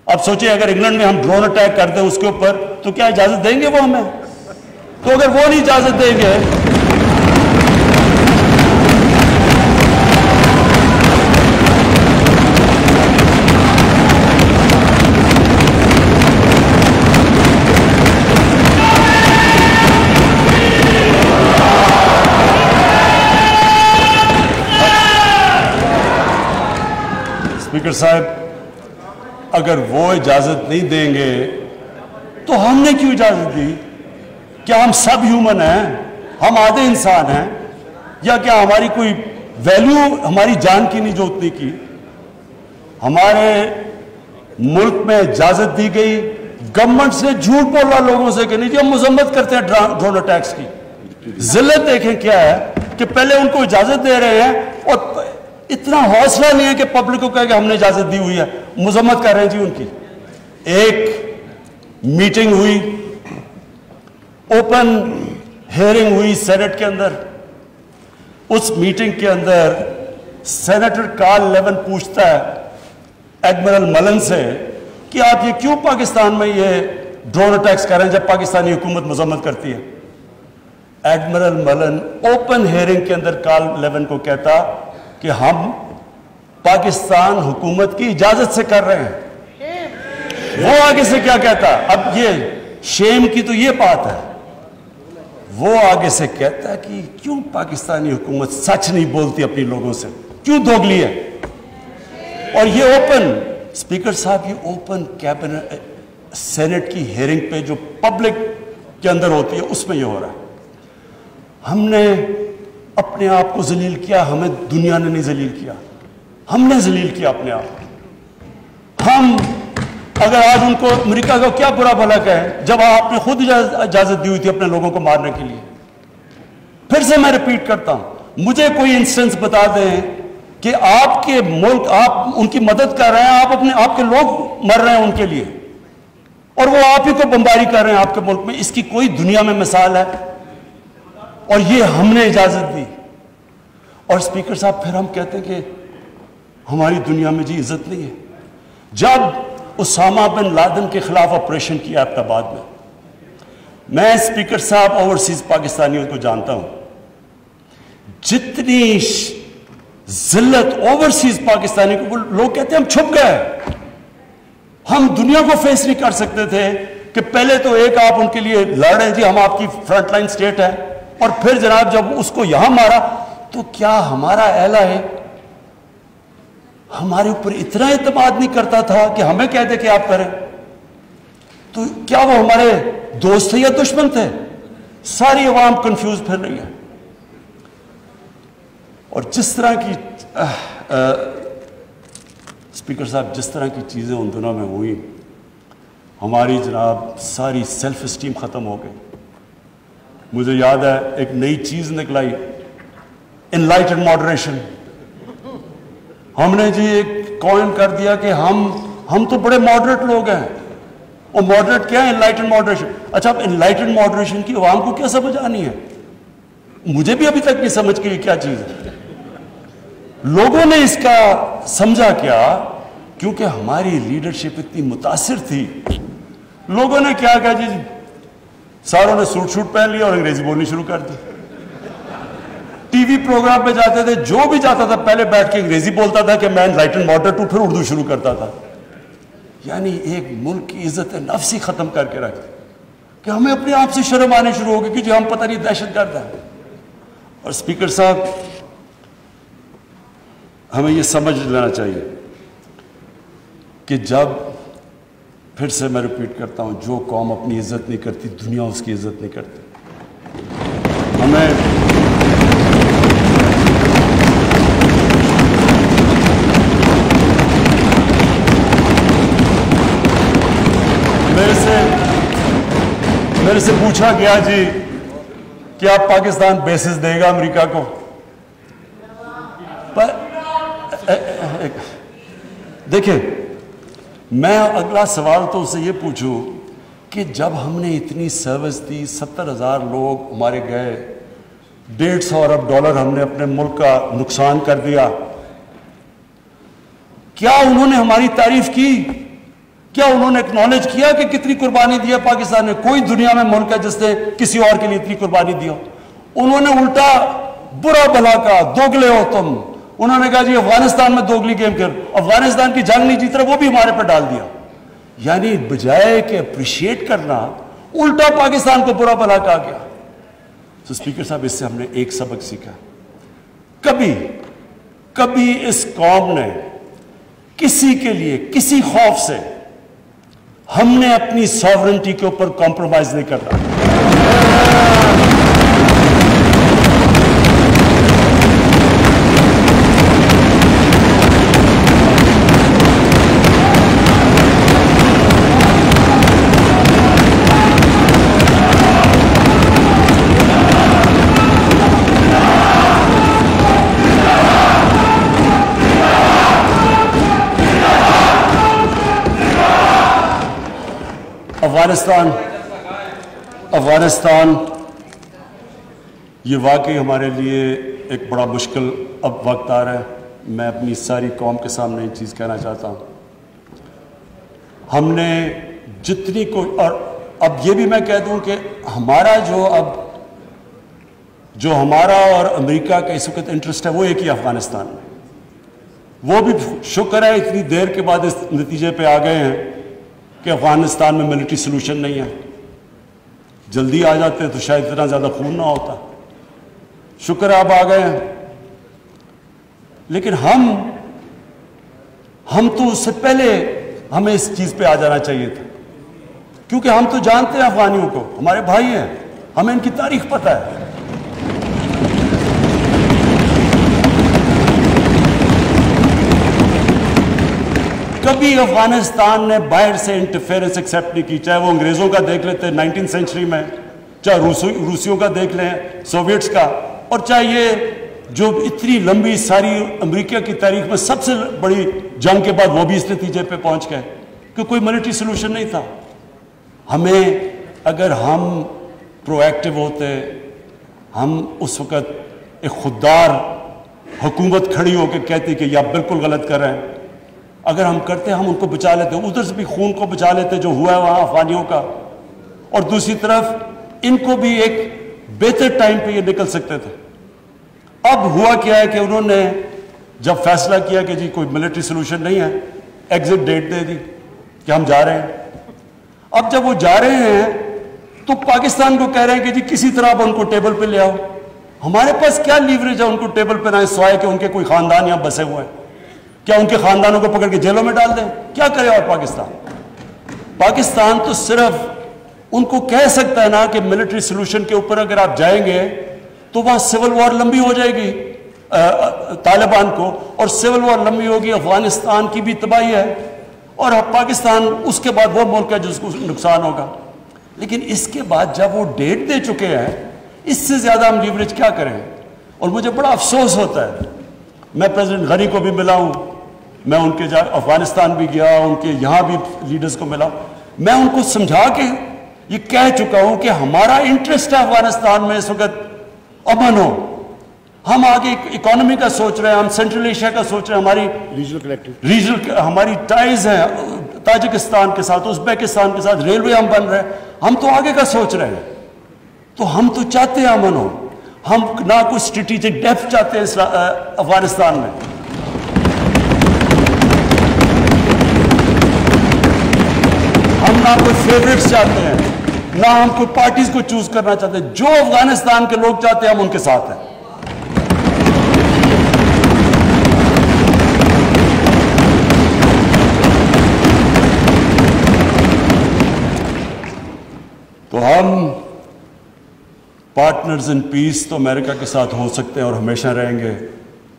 اب سوچیں اگر انگلینڈ میں ہم ڈرون اٹیک کر دیں اس کے اوپر تو کیا اجازت دیں گے وہ ہمیں؟ تو اگر وہ نہیں اجازت دیں گے، اسپیکر صاحب اگر وہ اجازت نہیں دیں گے تو ہم نے کیوں اجازت دی؟ کیا ہم سب ہیومن ہیں؟ ہم آدھے انسان ہیں یا کیا ہماری کوئی ویلیو ہماری جان کی نہیں جو اتنی کی؟ ہمارے ملک میں اجازت دی گئی گورنمنٹ سے جھوٹ بولا لوگوں سے کہ نہیں جی ہم مذمت کرتے ہیں ڈرون اٹیکس کی. ذلت دیکھیں کیا ہے کہ پہلے ان کو اجازت دے رہے ہیں اور اتنا حوصلہ نہیں ہے کہ پبلک کو کہے کہ ہم نے اجازت دی ہوئی ہے, مذمت کر رہے ہیں جی ان کی. ایک میٹنگ ہوئی, اوپن ہیئرنگ ہوئی سینٹ کے اندر. اس میٹنگ کے اندر سینیٹر کارل لیون پوچھتا ہے ایڈمرل ملن سے کہ آپ یہ کیوں پاکستان میں یہ ڈرون اٹیکس کر رہے ہیں جب پاکستانی حکومت مذمت کرتی ہے؟ ایڈمرل ملن اوپن ہیئرنگ کے اندر کارل لیون کو کہتا کہ ہم پاکستان حکومت کی اجازت سے کر رہے ہیں. وہ آگے سے کیا کہتا؟ اب یہ شیم کی تو یہ بات ہے, وہ آگے سے کہتا ہے کہ کیوں پاکستانی حکومت سچ نہیں بولتی اپنی لوگوں سے, کیوں دوگلی ہے؟ اور یہ اوپن اسپیکر صاحب یہ اوپن کیبنٹ سینٹ کی ہیئرنگ پہ جو پبلک کے اندر ہوتی ہے اس میں یہ ہو رہا ہے. ہم نے اپنے آپ کو ذلیل کیا, ہمیں دنیا نے نہیں ذلیل کیا, ہم نے ذلیل کیا اپنے آپ. ہم اگر آج ان کو امریکہ کا کیا برا بھلا کہیں جب آپ نے خود اجازت دی ہوئی تھی اپنے لوگوں کو مارنے کے لیے. پھر سے میں ریپیٹ کرتا ہوں, مجھے کوئی انسٹنس بتا دیں کہ آپ کے ملک آپ ان کی مدد کر رہے ہیں, آپ کے لوگ مر رہے ہیں ان کے لیے اور وہ آپ ہی کو بمباری کر رہے ہیں آپ کے ملک میں. اس کی کوئی دنیا میں مثال ہے؟ اور یہ ہم نے اجازت دی. اور اسپیکر صاحب پھر ہم کہتے ہیں کہ ہماری دنیا میں جی عزت نہیں ہے. جب اسامہ بن لادن کے خلاف آپریشن کیا ایبٹ آباد میں اسپیکر صاحب اوورسیز پاکستانیوں کو جانتا ہوں, جتنی ذلت اوورسیز پاکستانی کو لوگ کہتے ہیں ہم چھپ گئے, ہم دنیا کو فیس نہیں کر سکتے تھے کہ پہلے تو ایک آپ ان کے لیے لڑ رہے ہیں جی ہم آپ کی فرنٹ لائن سٹیٹ ہے, اور پھر جناب جب اس کو یہاں مارا تو کیا ہمارا اہل ہے ہمارے اوپر اتنا اعتماد نہیں کرتا تھا کہ ہمیں کہہ دے کہ آپ کریں؟ تو کیا وہ ہمارے دوست تھے یا دشمن تھے؟ ساری عوام کنفیوز پھر رہی ہے. اور جس طرح کی اسپیکر صاحب جس طرح کی چیزیں ان دنوں میں ہوئی, ہماری جناب ساری سیلف اسٹیم ختم ہو گئی. مجھے یاد ہے ایک نئی چیز نکلائی, انلائٹنڈ ماڈریشن. ہم نے جی ایک کوئن کر دیا کہ ہم تو بڑے ماڈریٹ لوگ ہیں. اور ماڈریٹ کیا ہے؟ Enlightened moderation. اچھا اب انلائٹنڈ ماڈریشن کی عوام کو کیا سمجھ آنی ہے؟ مجھے بھی ابھی تک نہیں سمجھ کے کیا چیز ہے. لوگوں نے اس کا سمجھا کیا کیونکہ ہماری لیڈرشپ اتنی متاثر تھی. لوگوں نے کیا کہا جی ساروں نے سوٹ پہن لیا اور انگریزی بولنی شروع کر دی. ٹی وی پروگرام پہ جاتے تھے, جو بھی جاتا تھا پہلے بیٹھ کے انگریزی بولتا تھا کہ میں انلائٹنڈ ماڈریٹ ہوں, پھر اردو شروع کرتا تھا. یعنی ایک ملک کی عزت نفس ہی ختم کر کے رکھتے کہ ہمیں اپنے آپ سے شرم آنے شروع ہو گئی کہ جی ہم پتہ نہیں دہشت گرد ہیں. اور اسپیکر صاحب ہمیں یہ سمجھ لینا چاہیے کہ جب پھر سے میں ریپیٹ کرتا ہوں, جو قوم اپنی عزت نہیں کرتی دنیا اس کی عزت نہیں کرتی. ہمیں میرے سے پوچھا گیا جی کہ آپ پاکستان بیسز دے گا امریکہ کو؟ دیکھیں میں اگلا سوال تو اسے یہ پوچھوں کہ جب ہم نے اتنی سروس دی, 70,000 لوگ ہمارے گئے, $150 ارب ہم نے اپنے ملک کا نقصان کر دیا, کیا انہوں نے ہماری تعریف کی؟ کیا انہوں نے اکنالج کیا کہ کتنی قربانی دیا پاکستان نے؟ کوئی دنیا میں ملک ہے جس نے کسی اور کے لیے اتنی قربانی دیا؟ انہوں نے الٹا برا بھلا کہا, دوگلے ہو تم. انہوں نے کہا جی افغانستان میں دوگلی گیم کر, افغانستان کی جنگ نہیں جیت رہا, وہ بھی ہمارے پر ڈال دیا. یعنی بجائے کہ اپریشیٹ کرنا الٹا پاکستان کو برا بھلا کہا گیا. تو اسپیکر صاحب اس سے ہم نے ایک سبق سیکھا, کبھی اس قوم نے کسی کے لیے کسی خوف سے ہم نے اپنی ساورنٹی کے اوپر کمپرومائز نہیں کرنا. افغانستان یہ واقعی ہمارے لیے ایک بڑا مشکل اب وقت آ رہا ہے. میں اپنی ساری قوم کے سامنے یہ چیز کہنا چاہتا ہوں. ہم نے جتنی اور اب یہ بھی میں کہہ دوں کہ ہمارا جو ہمارا اور امریکہ کا اس وقت انٹرسٹ ہے وہ ایک ہی افغانستان میں. وہ بھی شکر ہے اتنی دیر کے بعد اس نتیجے پہ آ گئے ہیں کہ افغانستان میں ملٹری سلوشن نہیں ہے. جلدی آ جاتے تو شاید اتنا زیادہ خون نہ ہوتا. شکر ہے اب آ گئے ہیں. لیکن ہم تو اس سے پہلے ہمیں اس چیز پہ آ جانا چاہیے تھا، کیونکہ ہم تو جانتے ہیں افغانیوں کو، ہمارے بھائی ہیں، ہمیں ان کی تاریخ پتہ ہے. کبھی افغانستان نے باہر سے انٹرفیئرنس ایکسیپٹ نہیں کی، چاہے وہ انگریزوں کا دیکھ لیتے 19 سینچری میں، چاہے روسیوں کا دیکھ لیں، سوویٹس کا، اور چاہے یہ جو اتنی لمبی ساری امریکہ کی تاریخ میں سب سے بڑی جنگ کے بعد وہ بھی اس نتیجے پہ پہنچ گئے کہ کوئی ملٹری سلوشن نہیں تھا. ہمیں اگر ہم پرو ایکٹیو ہوتے، ہم اس وقت ایک خوددار حکومت کھڑی ہو کے کہتی کہ یہ آپ بالکل غلط کر رہے ہیں، اگر ہم کرتے ہم ان کو بچا لیتے، ادھر سے بھی خون کو بچا لیتے جو ہوا ہے وہاں افغانیوں کا، اور دوسری طرف ان کو بھی ایک بہتر ٹائم پہ یہ نکل سکتے تھے. اب ہوا کیا ہے کہ انہوں نے جب فیصلہ کیا کہ جی کوئی ملٹری سلوشن نہیں ہے، ایگزٹ ڈیٹ دے دی کہ ہم جا رہے ہیں. اب جب وہ جا رہے ہیں تو پاکستان کو کہہ رہے ہیں کہ جی کسی طرح اب ان کو ٹیبل پہ لے آؤ. ہمارے پاس کیا لیوریج ہے ان کو ٹیبل پہ نہ سوائے کہ ان کے کوئی خاندان یہاں بسے ہوئے ہیں؟ کیا ان کے خاندانوں کو پکڑ کے جیلوں میں ڈال دیں؟ کیا کرے اور پاکستان تو صرف ان کو کہہ سکتا ہے نا کہ ملٹری سلوشن کے اوپر اگر آپ جائیں گے تو وہاں سول وار لمبی ہو جائے گی طالبان کو، اور سول وار لمبی ہوگی، افغانستان کی بھی تباہی ہے، اور پاکستان اس کے بعد وہ ملک ہے جس کو نقصان ہوگا. لیکن اس کے بعد جب وہ ڈیٹ دے چکے ہیں، اس سے زیادہ ہم لیوریج کیا کریں؟ اور مجھے بڑا افسوس ہوتا ہے. میں پریزیڈنٹ غنی کو بھی ملا ہوں، میں ان کے افغانستان بھی گیا، ان کے یہاں بھی لیڈرز کو ملا. میں ان کو سمجھا کے یہ کہہ چکا ہوں کہ ہمارا انٹرسٹ ہے افغانستان میں اس وقت امن ہو. ہم آگے اکانومی کا سوچ رہے ہیں، ہم سینٹرل ایشیا کا سوچ رہے ہیں، ہماری ریجنل ہماری ٹائز ہیں تاجکستان کے ساتھ، ازبیکستان کے ساتھ، ریلوے ہم بن رہے ہیں، ہم تو آگے کا سوچ رہے ہیں. تو ہم تو چاہتے ہیں امن ہو. ہم نہ کوئی اسٹریٹجک ڈیپتھ چاہتے ہیں افغانستان میں. ہم نہ کوئی فیوریٹس چاہتے ہیں، نہ ہم کوئی پارٹیز کو چوز کرنا چاہتے ہیں. جو افغانستان کے لوگ چاہتے ہیں ہم ان کے ساتھ ہیں. تو ہم پارٹنرز ان پیس تو امریکہ کے ساتھ ہو سکتے ہیں اور ہمیشہ رہیں گے.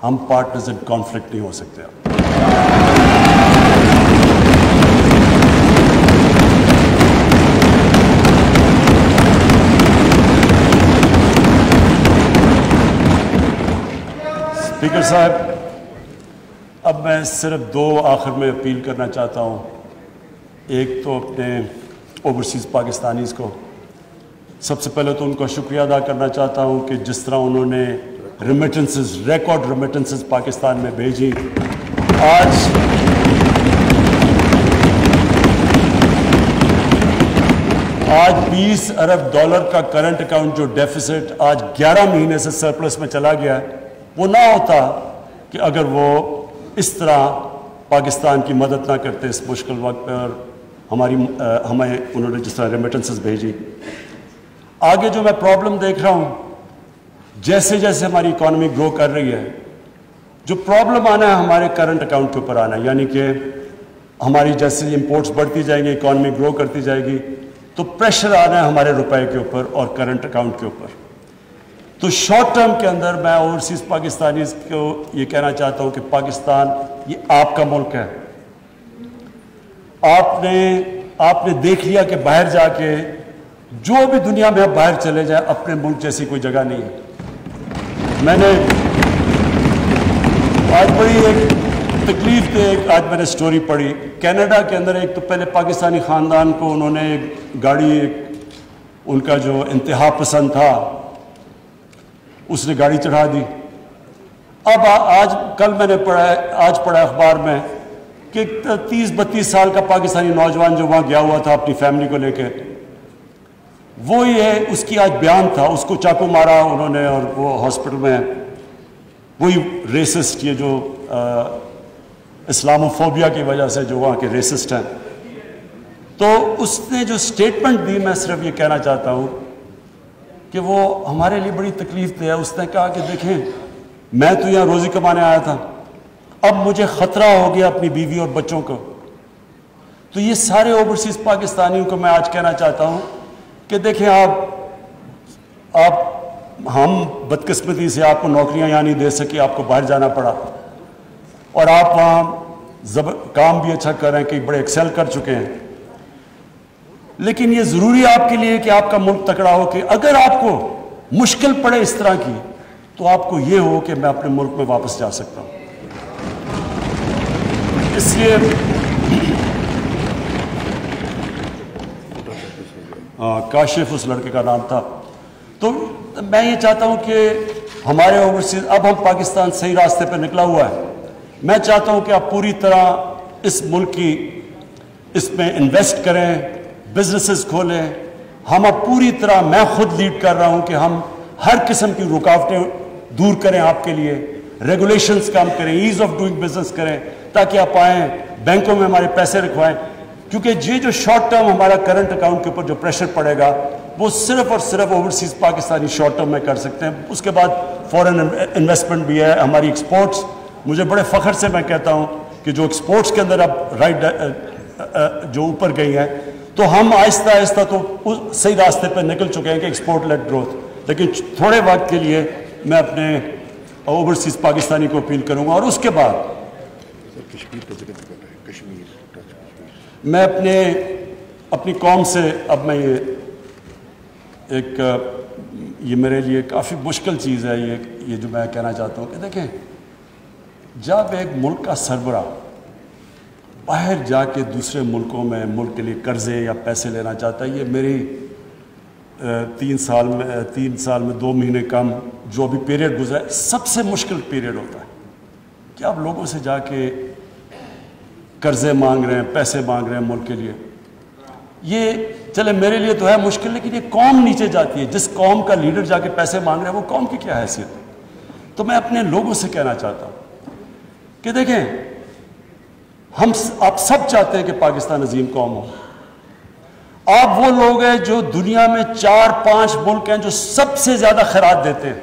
ہم پارٹنرز ان کانفلکٹ نہیں ہو سکتے. اسپیکر صاحب، اب میں صرف دو آخر میں اپیل کرنا چاہتا ہوں. ایک تو اپنے اوورسیز پاکستانیز کو، سب سے پہلے تو ان کا شکریہ ادا کرنا چاہتا ہوں کہ جس طرح انہوں نے ریمیٹنسز، ریکارڈ ریمیٹنسز پاکستان میں بھیجی. آج 20 ارب ڈالر کا کرنٹ اکاؤنٹ جو ڈیفیسٹ آج 11 مہینے سے سرپلس میں چلا گیا ہے، وہ نہ ہوتا کہ اگر وہ اس طرح پاکستان کی مدد نہ کرتے اس مشکل وقت پہ، اور ہمیں انہوں نے جس طرح ریمیٹنسز بھیجی. آگے جو میں پرابلم دیکھ رہا ہوں، جیسے جیسے ہماری اکانومی گرو کر رہی ہے، جو پرابلم آنا ہے ہمارے کرنٹ اکاؤنٹ کے اوپر آنا ہے. یعنی کہ ہماری جیسے امپورٹس بڑھتی جائیں گی، اکانومی گرو کرتی جائے گی، تو پریشر آنا ہے ہمارے روپے کے اوپر اور کرنٹ اکاؤنٹ کے اوپر. تو شارٹ ٹرم کے اندر میں اوورسیز پاکستانیز کو یہ کہنا چاہتا ہوں کہ پاکستان یہ آپ کا ملک ہے. آپ نے دیکھ لیا کہ باہر جا کے جو بھی دنیا میں آپ باہر چلے جائیں، اپنے ملک جیسی کوئی جگہ نہیں ہے. میں نے آج بڑی ایک تکلیف دہ آج میں نے سٹوری پڑھی کینیڈا کے اندر. ایک تو پہلے پاکستانی خاندان کو انہوں نے گاڑی, ان کا جو انتہا پسند تھا اس نے گاڑی چڑھا دی. اب کل میں نے پڑھا اخبار میں کہ 30-32 سال کا پاکستانی نوجوان جو وہاں گیا ہوا تھا اپنی فیملی کو لے کے, وہ یہ اس کی آج بیان تھا, اس کو چاقو مارا انہوں نے اور وہ ہاسپٹل میں. وہی ریسسٹ, یہ جو اسلاموفوبیا کی وجہ سے جو وہاں کے ریسسٹ ہیں. تو اس نے جو سٹیٹمنٹ دی, میں صرف یہ کہنا چاہتا ہوں کہ وہ ہمارے لیے بڑی تکلیف دہ ہے. اس نے کہا کہ دیکھیں میں تو یہاں روزی کمانے آیا تھا, اب مجھے خطرہ ہو گیا اپنی بیوی اور بچوں کو. تو یہ سارے اوورسیز پاکستانیوں کو میں آج کہنا چاہتا ہوں کہ دیکھیں آپ ہم بدقسمتی سے آپ کو نوکریاں یہاں نہیں دے سکے, آپ کو باہر جانا پڑا, اور آپ وہاں کام بھی اچھا کر رہے ہیں, کہ بڑے ایکسل کر چکے ہیں. لیکن یہ ضروری ہے آپ کے لیے کہ آپ کا ملک تکڑا ہو, کہ اگر آپ کو مشکل پڑے اس طرح کی تو آپ کو یہ ہو کہ میں اپنے ملک میں واپس جا سکتا ہوں. اس لیے کاشف اس لڑکے کا نام تھا. تو میں یہ چاہتا ہوں کہ ہمارے اوورسیز, اب ہم پاکستان صحیح راستے پہ نکلا ہوا ہے. میں چاہتا ہوں کہ آپ پوری طرح اس ملک کی اس میں انویسٹ کریں, بزنسز کھولیں. ہم اب پوری طرح, میں خود لیڈ کر رہا ہوں کہ ہم ہر قسم کی رکاوٹیں دور کریں آپ کے لیے, ریگولیشنز کم کریں, ایز آف ڈوئنگ بزنس کریں, تاکہ آپ آئیں بینکوں میں ہمارے پیسے رکھوائیں. کیونکہ یہ جو شارٹ ٹرم ہمارا کرنٹ اکاؤنٹ کے اوپر جو پریشر پڑے گا وہ صرف اور صرف اوورسیز پاکستانی شارٹ ٹرم میں کر سکتے ہیں. اس کے بعد فورن انویسٹمنٹ بھی ہے, ہماری ایکسپورٹس. مجھے بڑے فخر سے میں کہتا ہوں کہ جو ایکسپورٹس کے اندر اب جو اوپر گئی ہیں, تو ہم آہستہ آہستہ تو صحیح راستے پہ نکل چکے ہیں کہ ایکسپورٹ لیڈ گروتھ. لیکن تھوڑے وقت کے لیے میں اپنے اوورسیز پاکستانی کو اپیل کروں گا. اور اس کے بعد میں اپنی قوم سے, اب میں یہ میرے لیے کافی مشکل چیز ہے یہ جو میں کہنا چاہتا ہوں کہ دیکھیں, جب ایک ملک کا سربراہ باہر جا کے دوسرے ملکوں میں ملک کے لیے قرضے یا پیسے لینا چاہتا ہے, یہ میری 3 سال میں 2 مہینے کم جو ابھی پیریڈ گزرا ہے, سب سے مشکل پیریڈ ہوتا ہے کہ آپ لوگوں سے جا کے قرضے مانگ رہے ہیں, پیسے مانگ رہے ہیں ملک کے لیے. یہ چلے میرے لیے تو ہے مشکل, لیکن یہ قوم نیچے جاتی ہے. جس قوم کا لیڈر جا کے پیسے مانگ رہے ہیں وہ قوم کی کیا حیثیت ہے. تو میں اپنے لوگوں سے کہنا چاہتا ہوں کہ دیکھیں, آپ سب چاہتے ہیں کہ پاکستان عظیم قوم ہو. آپ وہ لوگ ہیں جو دنیا میں 4-5 ملک ہیں جو سب سے زیادہ خیرات دیتے ہیں.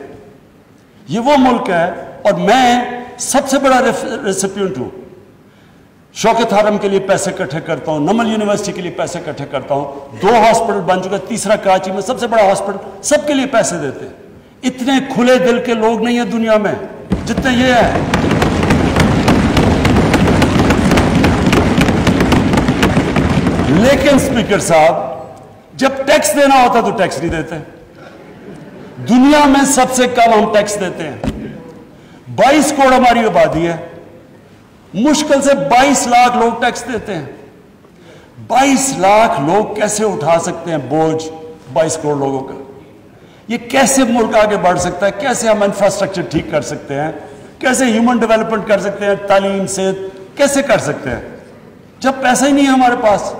یہ وہ ملک ہے, اور میں سب سے بڑا ریسیپینٹ ہوں. شوکت حرم کے لیے پیسے اکٹھے کرتا ہوں, نمل یونیورسٹی کے لیے پیسے اکٹھے کرتا ہوں, 2 ہاسپٹل بن چکے, تیسرا کراچی میں سب سے بڑا ہاسپٹل, سب کے لیے پیسے دیتے ہیں. اتنے کھلے دل کے لوگ نہیں ہیں دنیا میں جتنے یہ ہیں. لیکن اسپیکر صاحب, جب ٹیکس دینا ہوتا تو ٹیکس نہیں دیتے. دنیا میں سب سے کم ہم ٹیکس دیتے ہیں. 22 کروڑ ہماری آبادی ہے, مشکل سے 22 لاکھ لوگ ٹیکس دیتے ہیں. 22 لاکھ لوگ کیسے اٹھا سکتے ہیں بوجھ 22 کروڑ لوگوں کا؟ یہ کیسے ملک آگے بڑھ سکتا ہے؟ کیسے ہم انفراسٹرکچر ٹھیک کر سکتے ہیں؟ کیسے ہیومن ڈیولپمنٹ کر سکتے ہیں؟ تعلیم سے کیسے کر سکتے ہیں جب پیسہ ہی نہیں ہے ہمارے پاس؟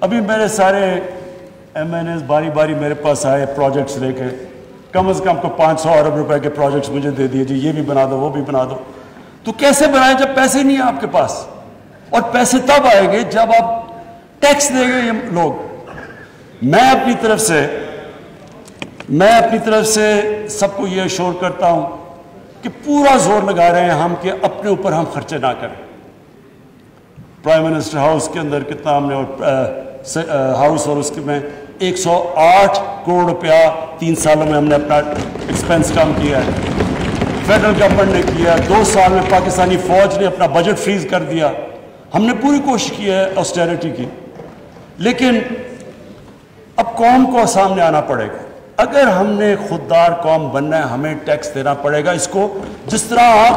ابھی میرے سارے ایم این ایز باری باری میرے پاس آئے پروجیکٹس لے کے, کم از کم کو 500 ارب روپے کے پروجیکٹس مجھے دے دیے, جی یہ بھی بنا دو وہ بھی بنا دو. تو کیسے بنائیں جب پیسے ہی نہیں ہیں آپ کے پاس؟ اور پیسے تب آئیں گے جب آپ ٹیکس دیں گے یہ لوگ. میں اپنی طرف سے سب کو یہ اشور کرتا ہوں کہ پورا زور لگا رہے ہیں ہم کہ اپنے اوپر ہم خرچے نہ کریں. پرائم منسٹر ہاؤس کے اندر کتنا ہم نے, اور ہاؤس اور اس کے میں 108 کروڑ روپیہ 3 سالوں میں ہم نے اپنا ایکسپینس کم کیا ہے. فیڈرل گورنمنٹ نے کیا. 2 سال میں پاکستانی فوج نے اپنا بجٹ فریز کر دیا. ہم نے پوری کوشش کی ہے آسٹیرٹی کی, لیکن اب قوم کو سامنے آنا پڑے گا. اگر ہم نے خوددار قوم بننا ہے ہمیں ٹیکس دینا پڑے گا. اس کو جس طرح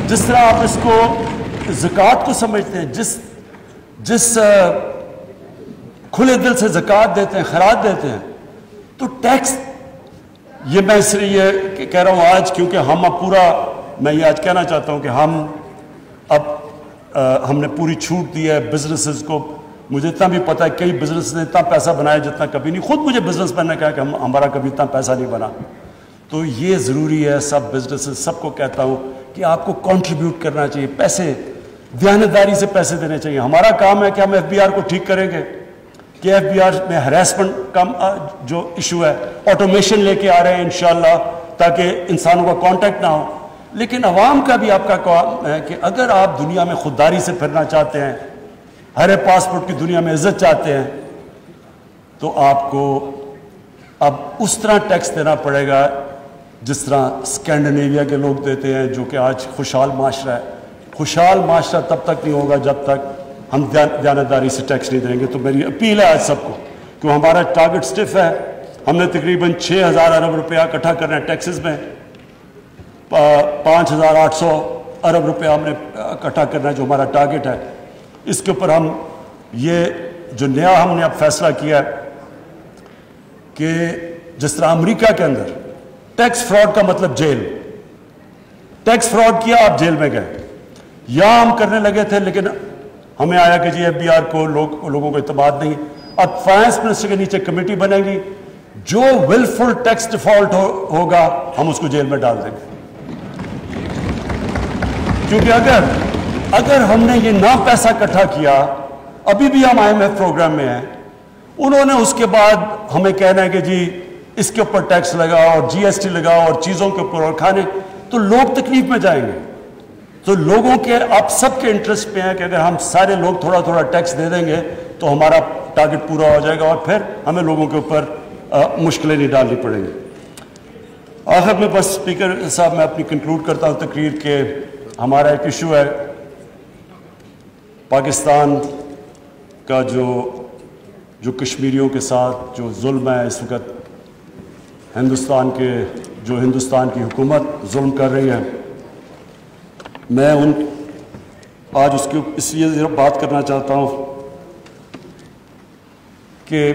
جس طرح آپ اس کو زکوٰۃ کو سمجھتے ہیں، جس کھلے دل سے زکوٰۃ دیتے ہیں، خیرات دیتے ہیں، تو ٹیکس، یہ میں اس لیے یہ کہہ رہا ہوں آج کیونکہ ہم اب پورا، میں یہ آج کہنا چاہتا ہوں کہ ہم نے پوری چھوٹ دی ہے بزنسز کو. مجھے اتنا بھی پتہ ہے کئی بزنس نے اتنا پیسہ بنایا جتنا کبھی نہیں. خود مجھے بزنس مین نے کہا کہ ہمارا کبھی اتنا پیسہ نہیں بنا. تو یہ ضروری ہے، سب بزنسز سب کو کہتا ہوں کہ آپ کو کنٹریبیوٹ کرنا چاہیے، پیسے دیانتداری سے پیسے دینے چاہیے. ہمارا کام ہے کہ ہم FBR کو ٹھیک کریں گے کہ FBR میں ہراسمنٹ کا جو ایشو ہے آٹومیشن لے کے آ رہے ہیں انشاءاللہ تاکہ انسانوں کا کانٹیکٹ نہ ہو. لیکن عوام کا بھی آپ کا کام ہے کہ اگر آپ دنیا میں خودداری سے پھرنا چاہتے ہیں، ہر پاسپورٹ کی دنیا میں عزت چاہتے ہیں، تو آپ کو اب اس طرح ٹیکس دینا پڑے گا جس طرح اسکینڈینیویا کے لوگ دیتے ہیں، جو کہ آج خوشحال معاشرہ ہے. خوشحال معاشرہ تب تک نہیں ہوگا جب تک ہم دیانتداری سے ٹیکس نہیں دیں گے. تو میری اپیل ہے آج سب کو کہ ہمارا ٹارگٹ سٹف ہے. ہم نے تقریباً 6,000 ارب روپیہ اکٹھا کرنا ہے ٹیکسز میں، 5,800 ارب روپیہ ہم نے اکٹھا کرنا ہے جو ہمارا ٹارگٹ ہے. اس کے اوپر ہم یہ جو نیا ہم نے اب فیصلہ کیا ہے کہ جس طرح امریکہ کے اندر ٹیکس فراڈ کا مطلب جیل، ٹیکس فراڈ کیا آپ جیل میں گئے. یہاں ہم کرنے لگے تھے لیکن ہمیں آیا کہ جی FBR کو لوگوں کو اعتماد نہیں. اب فائنانس منسٹر کے نیچے کمیٹی بنے گی، جو ولفل ٹیکس ڈیفالٹ ہوگا ہم اس کو جیل میں ڈال دیں گے. کیونکہ اگر ہم نے یہ نہ پیسہ اکٹھا کیا، ابھی بھی ہم IMF پروگرام میں ہیں، انہوں نے اس کے بعد ہمیں کہنا ہے کہ جی اس کے اوپر ٹیکس لگاؤ اور GST لگاؤ اور چیزوں کے اوپر اور کھانے، تو لوگ تکلیف میں جائیں گے. تو لوگوں کے آپ سب کے انٹرسٹ پہ ہیں کہ اگر ہم سارے لوگ تھوڑا تھوڑا ٹیکس دے دیں گے تو ہمارا ٹارگٹ پورا ہو جائے گا اور پھر ہمیں لوگوں کے اوپر مشکلیں نہیں ڈالنی پڑیں گی. آخر میں بس اسپیکر صاحب میں اپنی کنکلوڈ کرتا ہوں تقریر کہ ہمارا ایک ایشو ہے پاکستان کا جو کشمیریوں کے ساتھ جو ظلم ہے اس وقت ہندوستان کی حکومت ظلم کر رہی ہے. میں آج اس لیے بات کرنا چاہتا ہوں کہ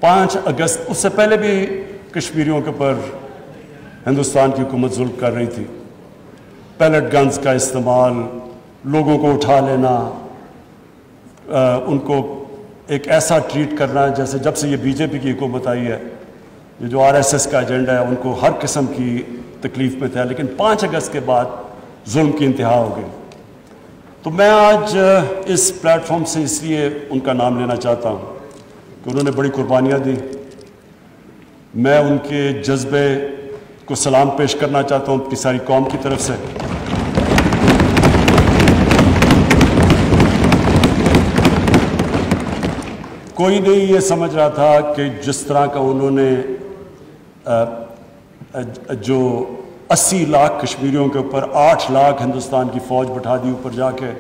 5 اگست اس سے پہلے بھی کشمیریوں کے اوپر ہندوستان کی حکومت ظلم کر رہی تھی. پیلٹ گنز کا استعمال، لوگوں کو اٹھا لینا، ان کو ایک ایسا ٹریٹ کرنا جیسے جب سے یہ BJP کی حکومت آئی ہے، یہ جو RSS کا ایجنڈا ہے ان کو ہر قسم کی تکلیف میں تھا. لیکن 5 اگست کے بعد ظلم کی انتہا ہو گئی. تو میں آج اس پلیٹ فارم سے اس لیے ان کا نام لینا چاہتا ہوں کہ انہوں نے بڑی قربانیاں دی. میں ان کے جذبے کو سلام پیش کرنا چاہتا ہوں اپنی ساری قوم کی طرف سے. کوئی نہیں یہ سمجھ رہا تھا کہ جس طرح کا انہوں نے جو 80 لاکھ کشمیریوں کے اوپر 8 لاکھ ہندوستان کی فوج بٹھا دی اوپر جا کے،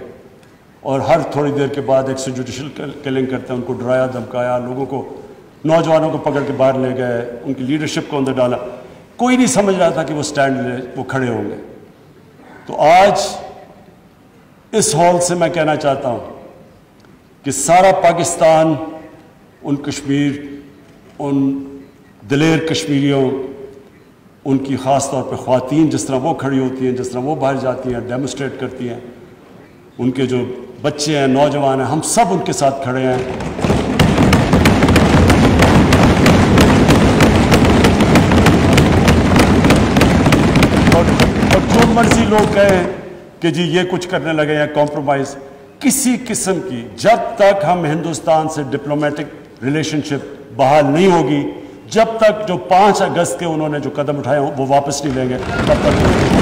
اور ہر تھوڑی دیر کے بعد ایک جوڈیشل کلنگ کرتے ہیں، ان کو ڈرایا دھمکایا، لوگوں کو، نوجوانوں کو پکڑ کے باہر لے گئے، ان کی لیڈرشپ کو اندر ڈالا. کوئی نہیں سمجھ رہا تھا کہ وہ سٹینڈ لے، وہ کھڑے ہوں گے. تو آج اس ہال سے میں کہنا چاہتا ہوں کہ سارا پاکستان ان کشمیر، ان دلیر کشمیریوں، ان کی خاص طور پہ خواتین جس طرح وہ کھڑی ہوتی ہیں، جس طرح وہ باہر جاتی ہیں، ڈیمونسٹریٹ کرتی ہیں، ان کے جو بچے ہیں، نوجوان ہیں، ہم سب ان کے ساتھ کھڑے ہیں. اور جو مرضی لوگ کہیں کہ جی یہ کچھ کرنے لگے ہیں کمپرومائز، کسی قسم کی، جب تک ہم ہندوستان سے ڈپلومیٹک ریلیشن شپ بحال نہیں ہوگی، جب تک جو 5 اگست کے انہوں نے جو قدم اٹھائے وہ واپس نہیں لیں گے، تب تک